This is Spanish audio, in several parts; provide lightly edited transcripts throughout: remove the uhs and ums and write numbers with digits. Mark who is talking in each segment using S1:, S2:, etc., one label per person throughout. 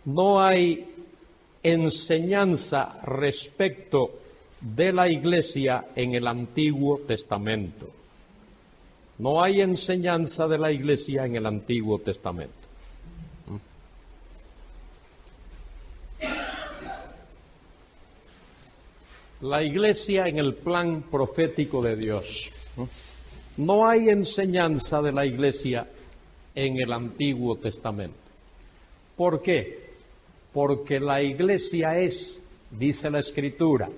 S1: no hay enseñanza respecto de la Iglesia en el Antiguo Testamento. No hay enseñanza de la Iglesia en el Antiguo Testamento. La Iglesia en el plan profético de Dios. No hay enseñanza de la Iglesia en el Antiguo Testamento. ¿Por qué? Porque la Iglesia es, dice la Escritura,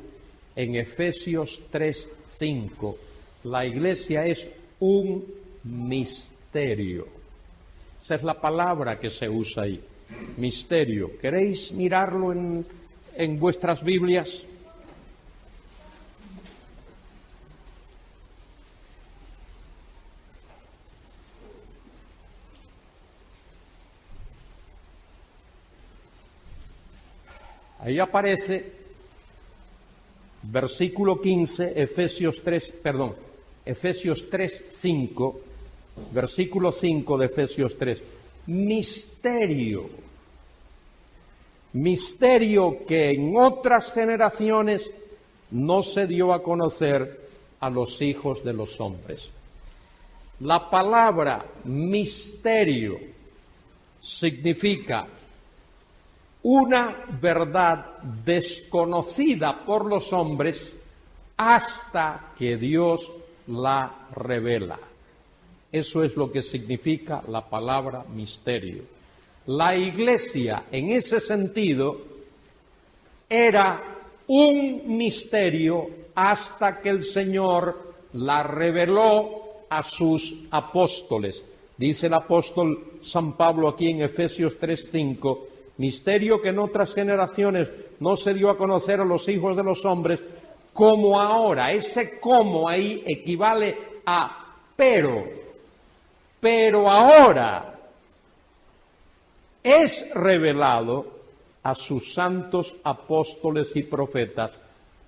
S1: en Efesios 3:5, la Iglesia es un misterio. Esa es la palabra que se usa ahí, misterio. ¿Queréis mirarlo en vuestras Biblias? Ahí aparece versículo 15, Efesios 3:5, versículo 5 de Efesios 3. Misterio. Misterio que en otras generaciones no se dio a conocer a los hijos de los hombres. La palabra misterio significa una verdad desconocida por los hombres hasta que Dios la revela. Eso es lo que significa la palabra misterio. La Iglesia, en ese sentido, era un misterio hasta que el Señor la reveló a sus apóstoles. Dice el apóstol San Pablo aquí en Efesios 3:5, misterio que en otras generaciones no se dio a conocer a los hijos de los hombres, como ahora. Ese como ahí equivale a pero ahora es revelado a sus santos apóstoles y profetas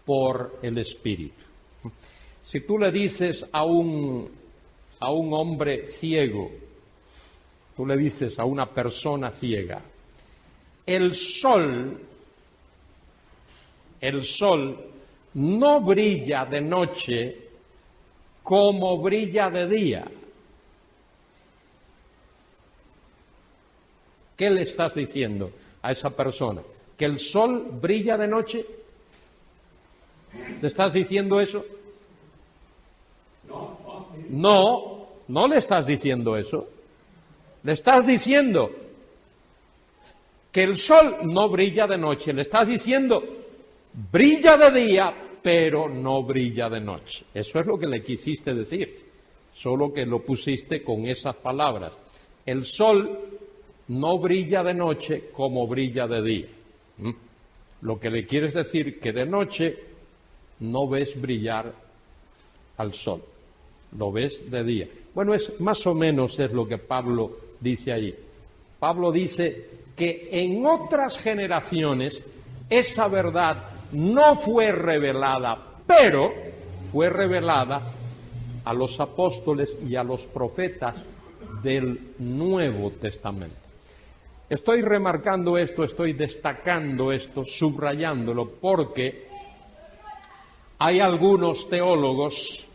S1: por el Espíritu. Si tú le dices a un hombre ciego, tú le dices a una persona ciega, el sol no brilla de noche como brilla de día. ¿Qué le estás diciendo a esa persona? ¿Que el sol brilla de noche? ¿Le estás diciendo eso? No le estás diciendo eso. Le estás diciendo que el sol no brilla de noche. Le estás diciendo, brilla de día, pero no brilla de noche. Eso es lo que le quisiste decir, solo que lo pusiste con esas palabras. El sol no brilla de noche como brilla de día. Lo que le quieres decir que de noche no ves brillar al sol, lo ves de día. Bueno, es más o menos es lo que Pablo dice allí. Pablo dice que en otras generaciones esa verdad no fue revelada, pero fue revelada a los apóstoles y a los profetas del Nuevo Testamento. Estoy remarcando esto, estoy destacando esto, subrayándolo, porque hay algunos teólogos,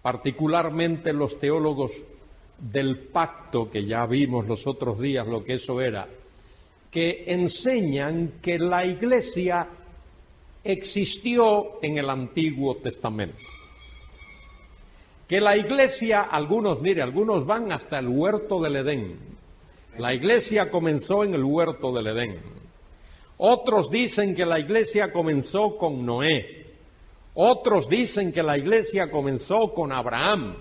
S1: particularmente los teólogos del pacto, que ya vimos los otros días lo que eso era, que enseñan que la Iglesia existió en el Antiguo Testamento. Que la Iglesia, algunos van hasta el huerto del Edén. La Iglesia comenzó en el huerto del Edén. Otros dicen que la Iglesia comenzó con Noé. Otros dicen que la Iglesia comenzó con Abraham.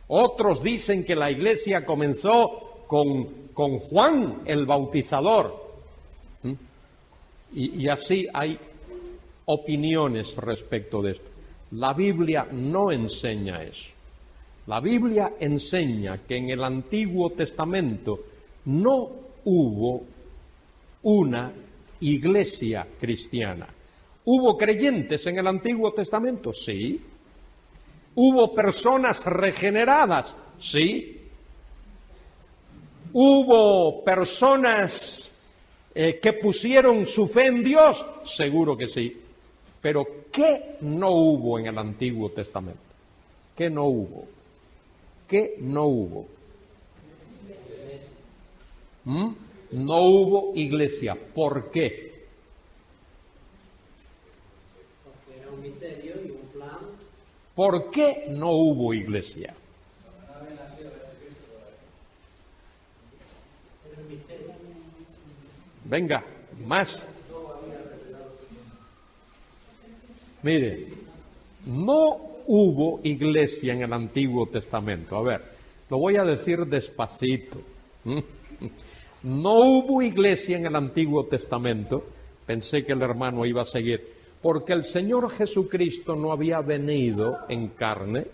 S1: Otros dicen que la Iglesia comenzó con Juan el Bautizador. Y así hay opiniones respecto de esto. La Biblia no enseña eso. La Biblia enseña que en el Antiguo Testamento no hubo una iglesia cristiana. ¿Hubo creyentes en el Antiguo Testamento? Sí. ¿Hubo personas regeneradas? Sí. ¿Hubo personas que pusieron su fe en Dios, seguro que sí. Pero ¿qué no hubo en el Antiguo Testamento? ¿Qué no hubo? ¿Qué no hubo? No hubo iglesia. ¿Por qué?
S2: Porque era un misterio y un plan.
S1: ¿Por qué no hubo iglesia? Venga, más. Mire, no hubo iglesia en el Antiguo Testamento. A ver, lo voy a decir despacito. No hubo iglesia en el Antiguo Testamento. Pensé que el hermano iba a seguir. Porque el Señor Jesucristo no había venido en carne,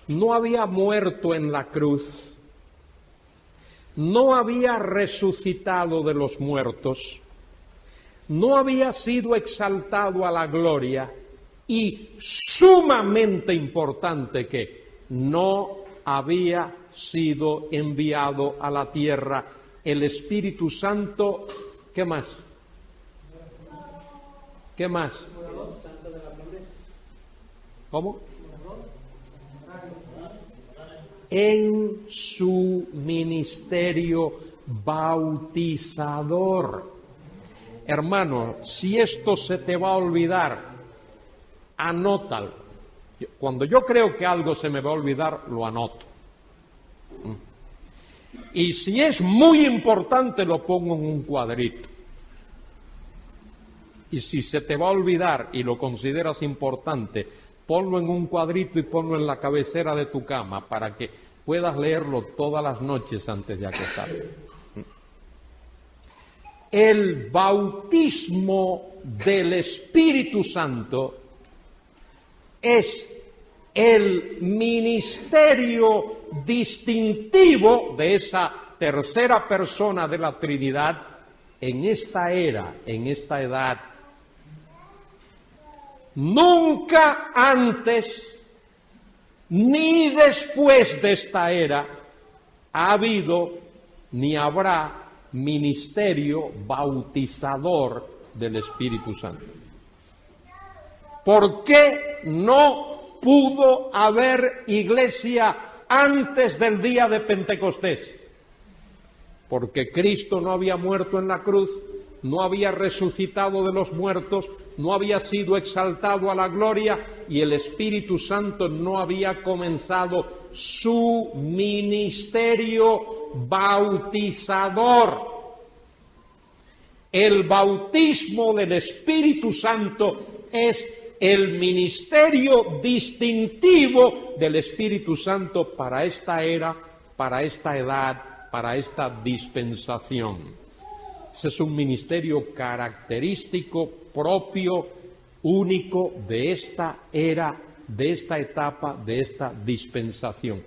S1: no había muerto en la cruz, no había resucitado de los muertos, no había sido exaltado a la gloria y, sumamente importante, que no había sido enviado a la tierra el Espíritu Santo. ¿Qué más? ¿Qué más? ¿Cómo? En su ministerio bautizador. Hermano, si esto se te va a olvidar, anótalo. Cuando yo creo que algo se me va a olvidar, lo anoto. Y si es muy importante, lo pongo en un cuadrito. Y si se te va a olvidar y lo consideras importante, ponlo en un cuadrito y ponlo en la cabecera de tu cama para que puedas leerlo todas las noches antes de acostarte. El bautismo del Espíritu Santo es el ministerio distintivo de esa tercera persona de la Trinidad en esta era, en esta edad. Nunca antes ni después de esta era ha habido ni habrá ministerio bautizador del Espíritu Santo. ¿Por qué no pudo haber iglesia antes del día de Pentecostés? Porque Cristo no había muerto en la cruz, no había resucitado de los muertos, no había sido exaltado a la gloria y el Espíritu Santo no había comenzado su ministerio bautizador. El bautismo del Espíritu Santo es el ministerio distintivo del Espíritu Santo para esta era, para esta edad, para esta dispensación. Ese es un ministerio característico, propio, único de esta era, de esta etapa, de esta dispensación.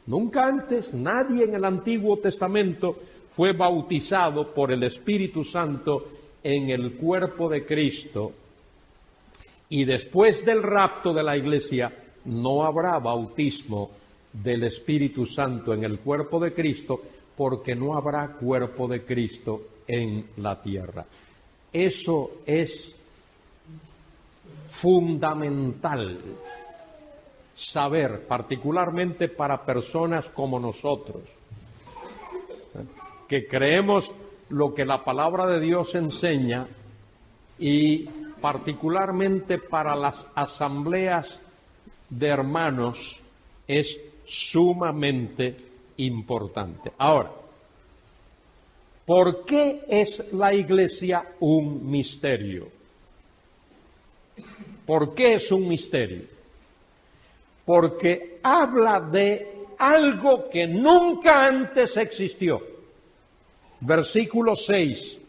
S1: Nunca antes nadie en el Antiguo Testamento fue bautizado por el Espíritu Santo en el cuerpo de Cristo. Y después del rapto de la iglesia no habrá bautismo del Espíritu Santo en el cuerpo de Cristo, porque no habrá cuerpo de Cristo en la tierra. Eso es fundamental saber, particularmente para personas como nosotros, que creemos lo que la palabra de Dios enseña, y particularmente para las asambleas de hermanos es sumamente importante. Ahora, ¿por qué es la iglesia un misterio? ¿Por qué es un misterio? Porque habla de algo que nunca antes existió. Versículo 6.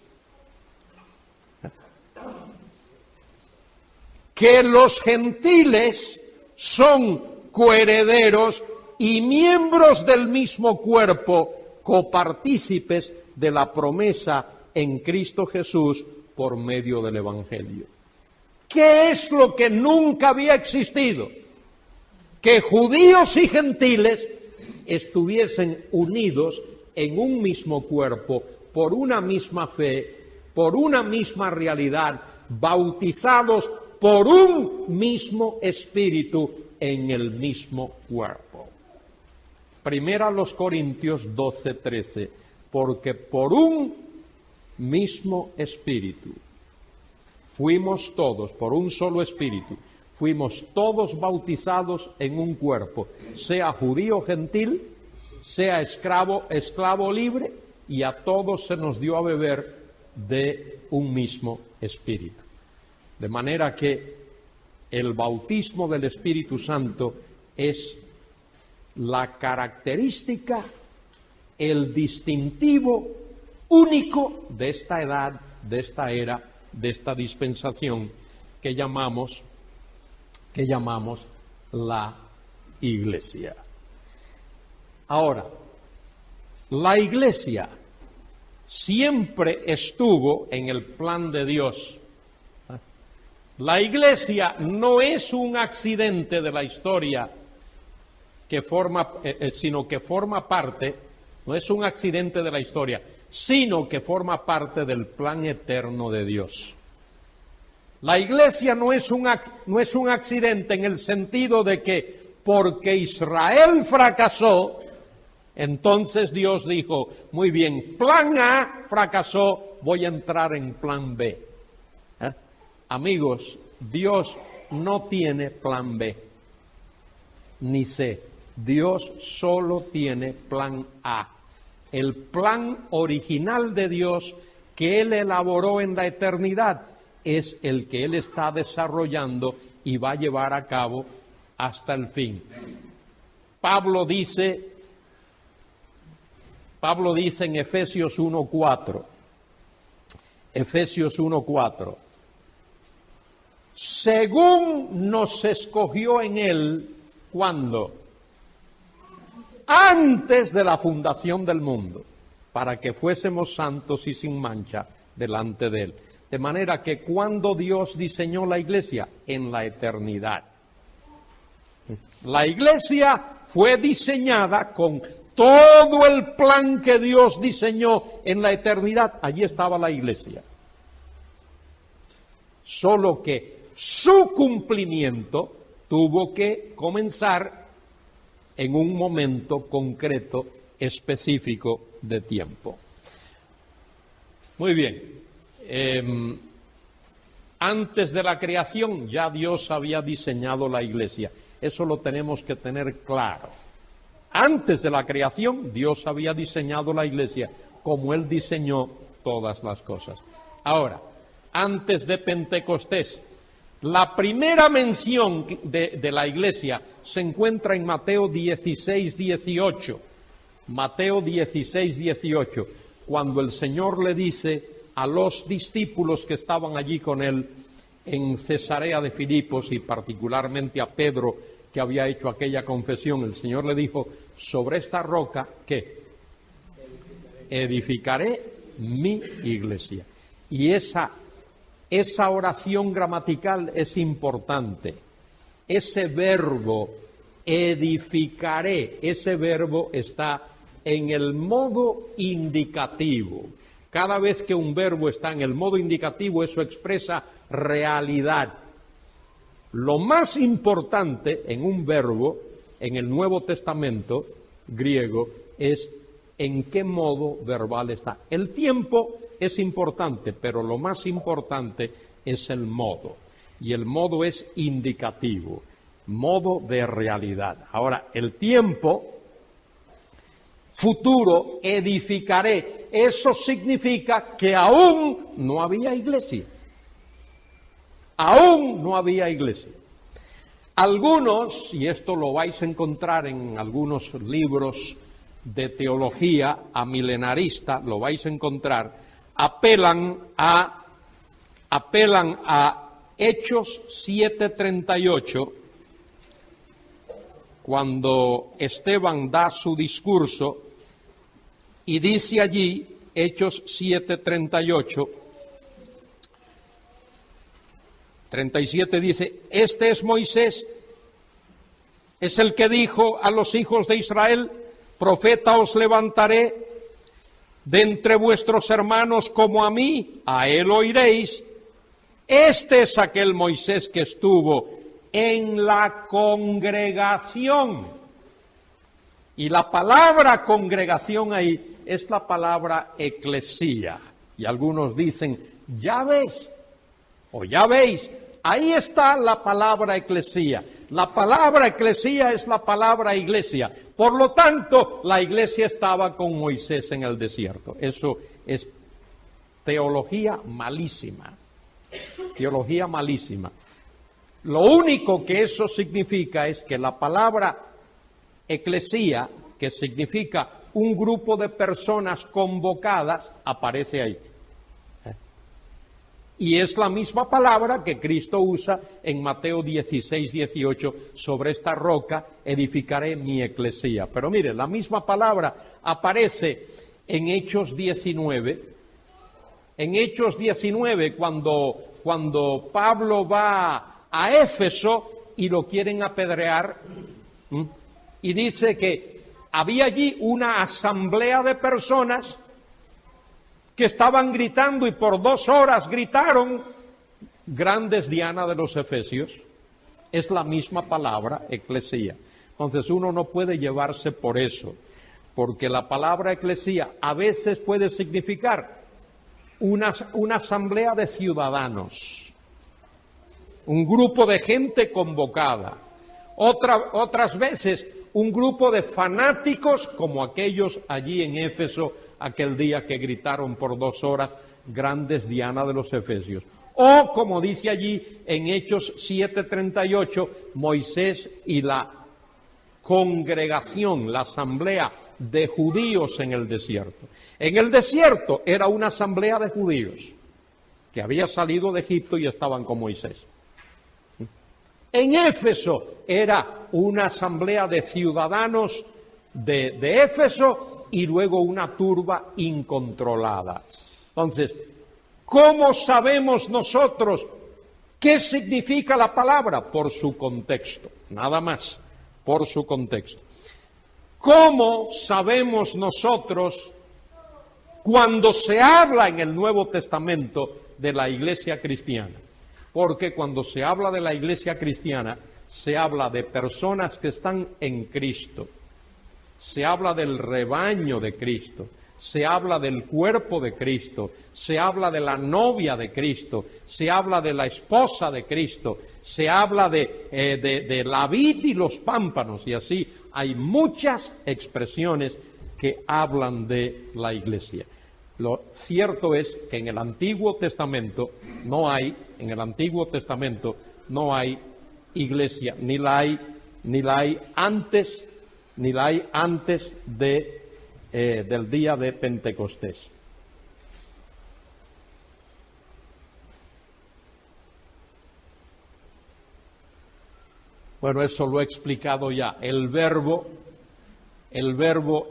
S1: Que los gentiles son coherederos y miembros del mismo cuerpo, copartícipes de la promesa en Cristo Jesús por medio del Evangelio. ¿Qué es lo que nunca había existido? Que judíos y gentiles estuviesen unidos en un mismo cuerpo por una misma fe, por una misma realidad, bautizados por un mismo espíritu en el mismo cuerpo. Primera los Corintios 12:13, porque por un mismo espíritu fuimos todos, por un solo espíritu, fuimos todos bautizados en un cuerpo, sea judío o gentil, sea esclavo libre, y a todos se nos dio a beber de un mismo espíritu. De manera que el bautismo del Espíritu Santo es la característica, el distintivo único de esta edad, de esta era, de esta dispensación que llamamos la Iglesia. Ahora, la Iglesia siempre estuvo en el plan de Dios. La Iglesia no es un accidente de la historia sino que forma parte, no es un accidente de la historia, sino que forma parte del plan eterno de Dios. La Iglesia no es un accidente en el sentido de que porque Israel fracasó, entonces Dios dijo, muy bien, plan A fracasó, voy a entrar en plan B. Amigos, Dios no tiene plan B, ni C. Dios solo tiene plan A. El plan original de Dios que Él elaboró en la eternidad es el que Él está desarrollando y va a llevar a cabo hasta el fin. Pablo dice en Efesios 1:4, según nos escogió en Él, ¿cuándo? Antes de la fundación del mundo, para que fuésemos santos y sin mancha delante de Él. De manera que cuando Dios diseñó la Iglesia, en la eternidad. La Iglesia fue diseñada con todo el plan que Dios diseñó en la eternidad. Allí estaba la Iglesia. Solo que su cumplimiento tuvo que comenzar en un momento concreto, específico de tiempo. Muy bien. Antes de la creación ya Dios había diseñado la Iglesia. Eso lo tenemos que tener claro. Antes de la creación Dios había diseñado la Iglesia como Él diseñó todas las cosas. Ahora, antes de Pentecostés, la primera mención de la Iglesia se encuentra en Mateo 16:18. Mateo 16:18, cuando el Señor le dice a los discípulos que estaban allí con Él en Cesarea de Filipos, y particularmente a Pedro, que había hecho aquella confesión, el Señor le dijo, sobre esta roca, ¿qué? Edificaré mi iglesia. Y esa oración gramatical es importante. Ese verbo, edificaré, ese verbo está en el modo indicativo. Cada vez que un verbo está en el modo indicativo, eso expresa realidad. Lo más importante en un verbo, en el Nuevo Testamento griego, es en qué modo verbal está. El tiempo es importante, pero lo más importante es el modo. Y el modo es indicativo, modo de realidad. Ahora, el tiempo futuro, edificaré, eso significa que aún no había iglesia. Aún no había iglesia. Algunos, y esto lo vais a encontrar en algunos libros de teología amilenarista, lo vais a encontrar, apelan a Hechos 7:38, cuando Esteban da su discurso, y dice allí, Hechos 7:38, 37 dice, este es Moisés, es el que dijo a los hijos de Israel, profeta os levantaré de entre vuestros hermanos como a mí, a él oiréis. Este es aquel Moisés que estuvo en la congregación. Y la palabra congregación ahí es la palabra eclesía. Y algunos dicen, ya ves, o ya veis, ahí está la palabra eclesía. La palabra eclesía es la palabra iglesia. Por lo tanto, la iglesia estaba con Moisés en el desierto. Eso es teología malísima. Teología malísima. Lo único que eso significa es que la palabra eclesía, que significa un grupo de personas convocadas, aparece ahí. Y es la misma palabra que Cristo usa en Mateo 16, 18, sobre esta roca edificaré mi eclesía. Pero mire, la misma palabra aparece en Hechos 19. En Hechos 19, cuando Pablo va a Éfeso y lo quieren apedrear, y dice que había allí una asamblea de personas que estaban gritando y por 2 horas gritaron, grandes Diana de los Efesios. Es la misma palabra, eclesía. Entonces uno no puede llevarse por eso, porque la palabra eclesía a veces puede significar una asamblea de ciudadanos, un grupo de gente convocada. Otras veces un grupo de fanáticos como aquellos allí en Éfeso aquel día que gritaron por 2 horas, grandes Diana de los Efesios. O como dice allí en Hechos 7:38, Moisés y la congregación, la asamblea de judíos en el desierto. En el desierto era una asamblea de judíos que había salido de Egipto y estaban con Moisés. En Éfeso era una asamblea de ciudadanos de Éfeso y luego una turba incontrolada. Entonces, ¿cómo sabemos nosotros qué significa la palabra? Por su contexto, nada más, por su contexto. ¿Cómo sabemos nosotros cuando se habla en el Nuevo Testamento de la iglesia cristiana? Porque cuando se habla de la iglesia cristiana, se habla de personas que están en Cristo. Se habla del rebaño de Cristo, se habla del cuerpo de Cristo, se habla de la novia de Cristo, se habla de la esposa de Cristo, se habla de la vid y los pámpanos, y así hay muchas expresiones que hablan de la iglesia. Lo cierto es que en el Antiguo Testamento no hay iglesia, ni la hay antes del día de Pentecostés. Bueno, eso lo he explicado ya. El verbo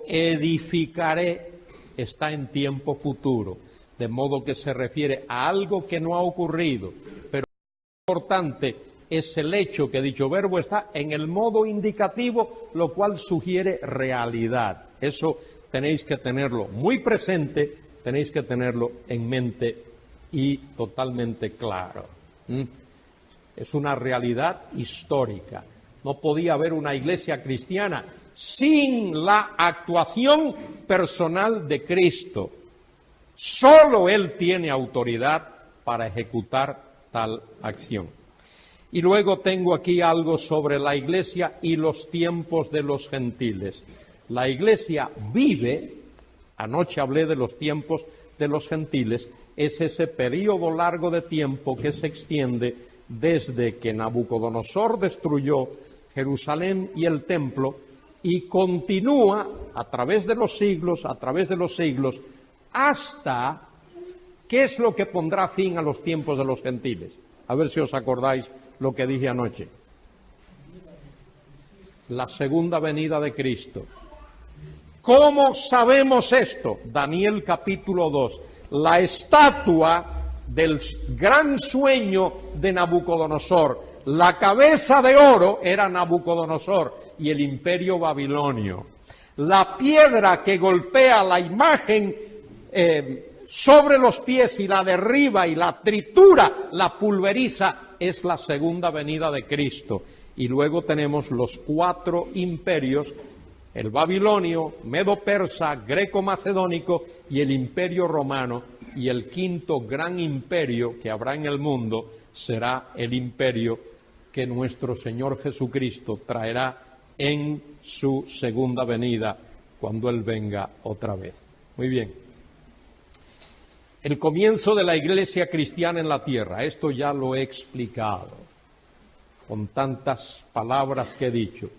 S1: edificaré está en tiempo futuro, de modo que se refiere a algo que no ha ocurrido, pero lo importante es el hecho que dicho verbo está en el modo indicativo, lo cual sugiere realidad. Eso tenéis que tenerlo muy presente, tenéis que tenerlo en mente y totalmente claro. Es una realidad histórica. No podía haber una iglesia cristiana sin la actuación personal de Cristo. Solo Él tiene autoridad para ejecutar tal acción. Y luego tengo aquí algo sobre la iglesia y los tiempos de los gentiles. La iglesia vive, anoche hablé de los tiempos de los gentiles, es ese periodo largo de tiempo que se extiende desde que Nabucodonosor destruyó Jerusalén y el templo y continúa a través de los siglos, hasta, ¿qué es lo que pondrá fin a los tiempos de los gentiles? A ver si os acordáis lo que dije anoche. La segunda venida de Cristo. ¿Cómo sabemos esto? Daniel capítulo 2. La estatua del gran sueño de Nabucodonosor. La cabeza de oro era Nabucodonosor y el imperio babilonio. La piedra que golpea la imagen sobre los pies y la derriba y la tritura, la pulveriza, es la segunda venida de Cristo. Y luego tenemos los 4 imperios, el babilonio, medo-persa, greco-macedónico y el imperio romano. Y el 5º gran imperio que habrá en el mundo será el imperio que nuestro Señor Jesucristo traerá en su segunda venida, cuando Él venga otra vez. Muy bien. El comienzo de la iglesia cristiana en la tierra, esto ya lo he explicado con tantas palabras que he dicho.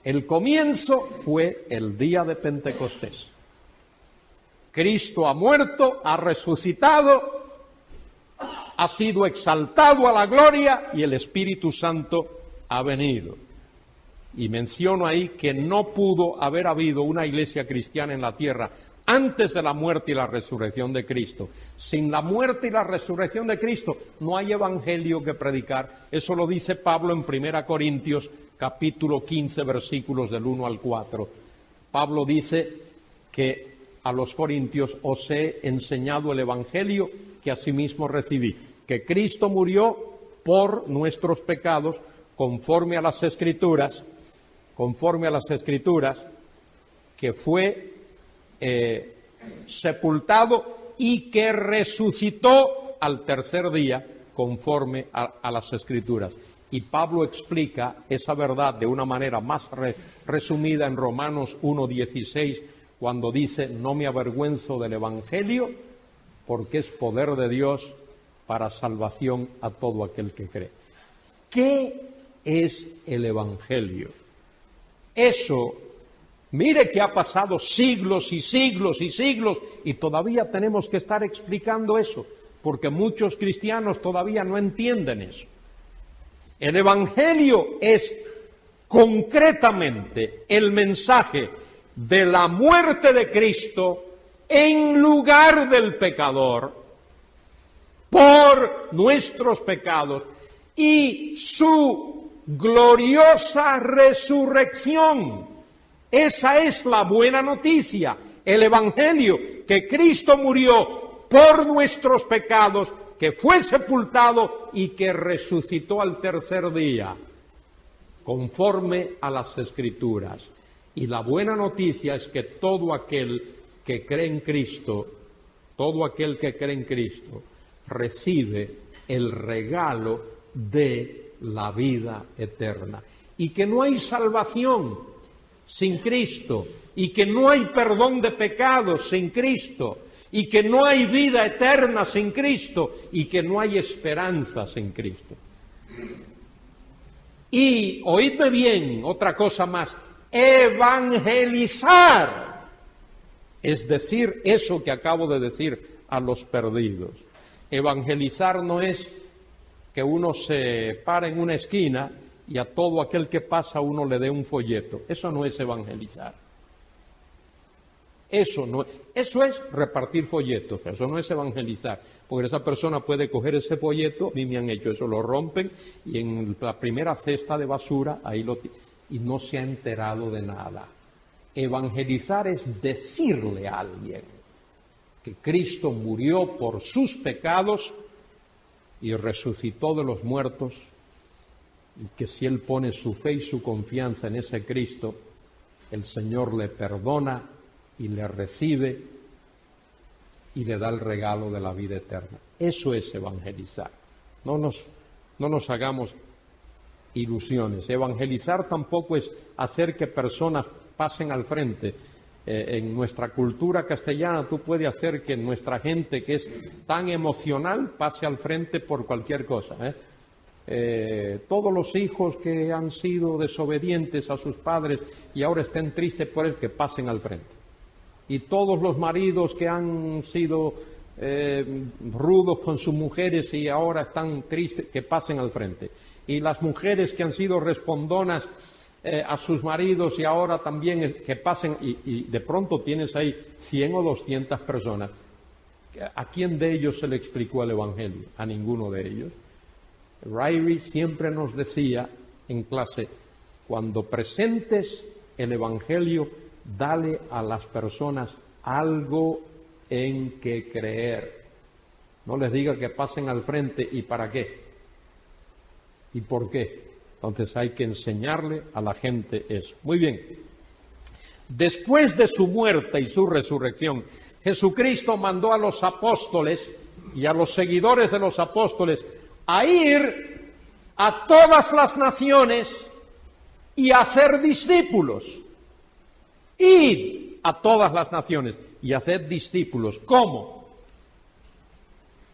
S1: El comienzo fue el día de Pentecostés. Cristo ha muerto, ha resucitado, ha sido exaltado a la gloria y el Espíritu Santo ha venido. Y menciono ahí que no pudo haber habido una iglesia cristiana en la tierra antes de la muerte y la resurrección de Cristo. Sin la muerte y la resurrección de Cristo no hay evangelio que predicar. Eso lo dice Pablo en 1 Corintios capítulo 15, versículos del 1 al 4. Pablo dice que a los corintios: os he enseñado el evangelio que asimismo recibí, que Cristo murió por nuestros pecados conforme a las Escrituras, que fue sepultado y que resucitó al tercer día conforme a las Escrituras. Y Pablo explica esa verdad de una manera más resumida en Romanos 1:16, cuando dice: no me avergüenzo del Evangelio, porque es poder de Dios para salvación a todo aquel que cree. ¿Qué es el Evangelio? Eso, mire que ha pasado siglos y siglos y siglos y todavía tenemos que estar explicando eso, porque muchos cristianos todavía no entienden eso. El Evangelio es concretamente el mensaje de la muerte de Cristo en lugar del pecador por nuestros pecados y su gloriosa resurrección. Esa es la buena noticia, el Evangelio, que Cristo murió por nuestros pecados, que fue sepultado y que resucitó al tercer día, conforme a las Escrituras. Y la buena noticia es que todo aquel que cree en Cristo, recibe el regalo de la vida eterna. Y que no hay salvación sin Cristo, y que no hay perdón de pecados sin Cristo, y que no hay vida eterna sin Cristo, y que no hay esperanza sin Cristo. Y oídme bien, otra cosa más: evangelizar, es decir, eso que acabo de decir, a los perdidos. Evangelizar no es que uno se para en una esquina y a todo aquel que pasa uno le dé un folleto. Eso no es evangelizar. Eso es repartir folletos, eso no es evangelizar, porque esa persona puede coger ese folleto, a mí me han hecho eso, lo rompen y en la primera cesta de basura y no se ha enterado de nada. Evangelizar es decirle a alguien que Cristo murió por sus pecados y resucitó de los muertos, y que si él pone su fe y su confianza en ese Cristo, el Señor le perdona y le recibe y le da el regalo de la vida eterna. Eso es evangelizar. No nos hagamos ilusiones. Evangelizar tampoco es hacer que personas pasen al frente. En nuestra cultura castellana tú puedes hacer que nuestra gente, que es tan emocional, pase al frente por cualquier cosa, todos los hijos que han sido desobedientes a sus padres y ahora estén tristes por él, que pasen al frente. Y todos los maridos que han sido rudos con sus mujeres y ahora están tristes, que pasen al frente. Y las mujeres que han sido respondonas a sus maridos y ahora también que pasen, y de pronto tienes ahí 100 o 200 personas. ¿A quién de ellos se le explicó el Evangelio? A ninguno de ellos. Ryrie siempre nos decía en clase: cuando presentes el Evangelio, dale a las personas algo en qué creer. No les diga que pasen al frente y para qué y por qué. Entonces hay que enseñarle a la gente eso. Muy bien. Después de su muerte y su resurrección, Jesucristo mandó a los apóstoles y a los seguidores de los apóstoles a ir a todas las naciones y a hacer discípulos. Id a todas las naciones y hacer discípulos. ¿Cómo?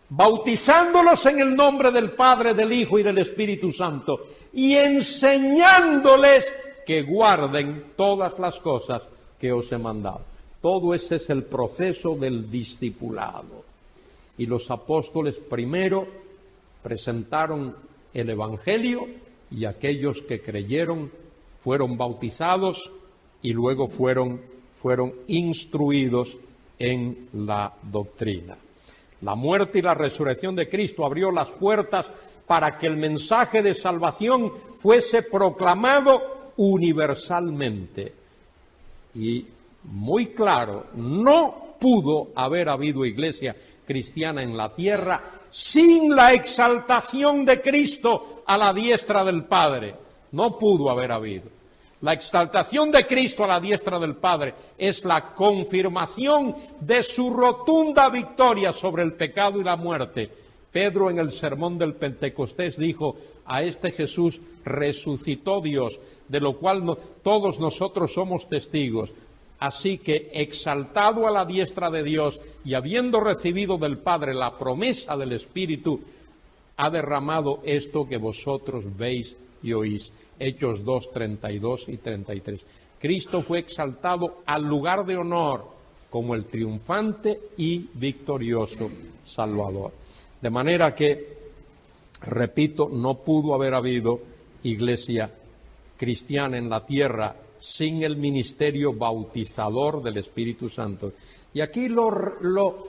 S1: Bautizándolos en el nombre del Padre, del Hijo y del Espíritu Santo y enseñándoles que guarden todas las cosas que os he mandado. Todo ese es el proceso del discipulado. Y los apóstoles primero presentaron el Evangelio y aquellos que creyeron fueron bautizados y luego fueron instruidos en la doctrina. La muerte y la resurrección de Cristo abrió las puertas para que el mensaje de salvación fuese proclamado universalmente. Y muy claro, no pudo haber habido iglesia cristiana en la tierra sin la exaltación de Cristo a la diestra del Padre. No pudo haber habido. La exaltación de Cristo a la diestra del Padre es la confirmación de su rotunda victoria sobre el pecado y la muerte. Pedro en el sermón del Pentecostés dijo: a este Jesús resucitó Dios, de lo cual todos nosotros somos testigos. Así que, exaltado a la diestra de Dios y habiendo recibido del Padre la promesa del Espíritu, ha derramado esto que vosotros veis y oís. Hechos 2, 32 y 33. Cristo fue exaltado al lugar de honor como el triunfante y victorioso Salvador. De manera que, repito, no pudo haber habido iglesia cristiana en la tierra sin el ministerio bautizador del Espíritu Santo. Y aquí lo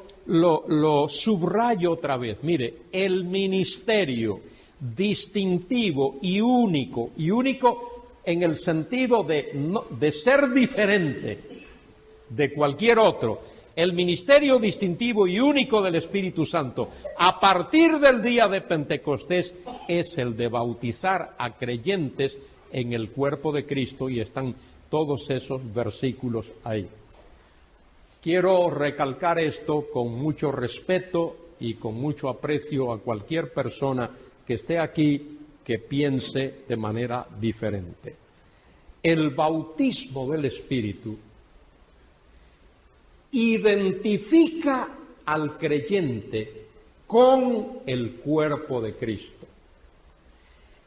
S1: subrayo otra vez. Mire, el ministerio distintivo y único en el sentido de ser diferente de cualquier otro, el ministerio distintivo y único del Espíritu Santo a partir del día de Pentecostés es el de bautizar a creyentes en el cuerpo de Cristo, y están todos esos versículos ahí. Quiero recalcar esto con mucho respeto y con mucho aprecio a cualquier persona que esté aquí que piense de manera diferente. El bautismo del Espíritu identifica al creyente con el cuerpo de Cristo.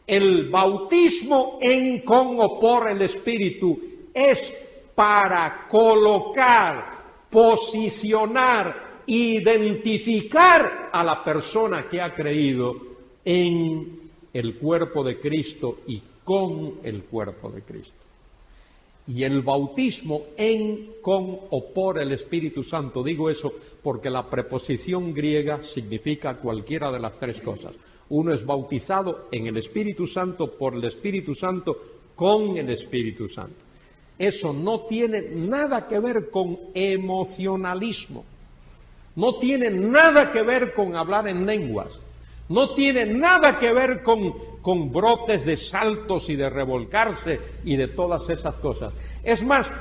S1: El bautismo en con o por el Espíritu es para colocar, posicionar, identificar a la persona que ha creído en el cuerpo de Cristo y con el cuerpo de Cristo. Y el bautismo en, con o por el Espíritu Santo, digo eso porque la preposición griega significa cualquiera de las tres cosas. Uno es bautizado en el Espíritu Santo, por el Espíritu Santo, con el Espíritu Santo. Eso no tiene nada que ver con emocionalismo, no tiene nada que ver con hablar en lenguas, no tiene nada que ver con brotes de saltos y de revolcarse y de todas esas cosas. Es más,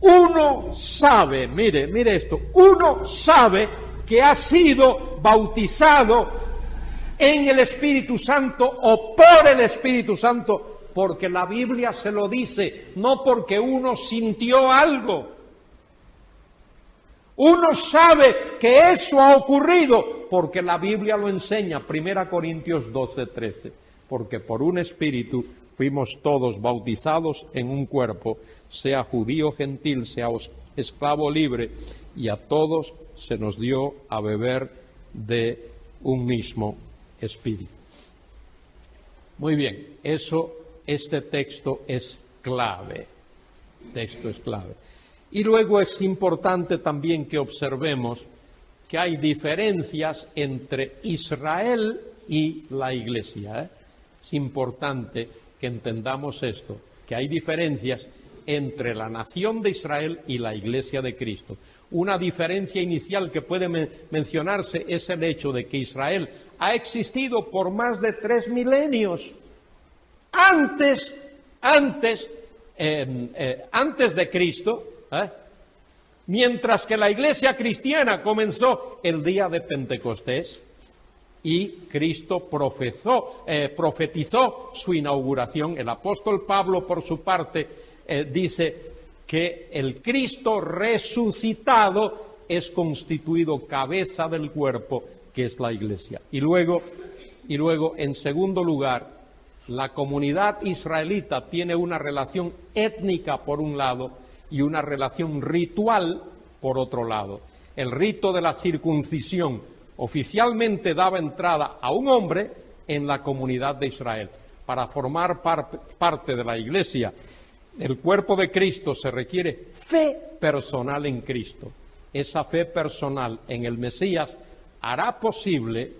S1: uno sabe, mire esto, uno sabe que ha sido bautizado en el Espíritu Santo o por el Espíritu Santo, porque la Biblia se lo dice, no porque uno sintió algo. Uno sabe que eso ha ocurrido porque la Biblia lo enseña, 1 Corintios 12, 13, porque por un espíritu fuimos todos bautizados en un cuerpo, sea judío o gentil, sea esclavo o libre, y a todos se nos dio a beber de un mismo espíritu. Muy bien, este texto es clave. Y luego es importante también que observemos que hay diferencias entre Israel y la Iglesia. Es importante que entendamos esto, que hay diferencias entre la nación de Israel y la Iglesia de Cristo. Una diferencia inicial que puede mencionarse es el hecho de que Israel ha existido por más de 3 milenios. Antes de Cristo, mientras que la iglesia cristiana comenzó el día de Pentecostés y Cristo profetizó su inauguración. El apóstol Pablo, por su parte, dice que el Cristo resucitado es constituido cabeza del cuerpo, que es la iglesia. Y luego, en segundo lugar, la comunidad israelita tiene una relación étnica por un lado y una relación ritual por otro lado. El rito de la circuncisión oficialmente daba entrada a un hombre en la comunidad de Israel. Para formar parte de la iglesia, el cuerpo de Cristo, se requiere fe personal en Cristo. Esa fe personal en el Mesías hará posible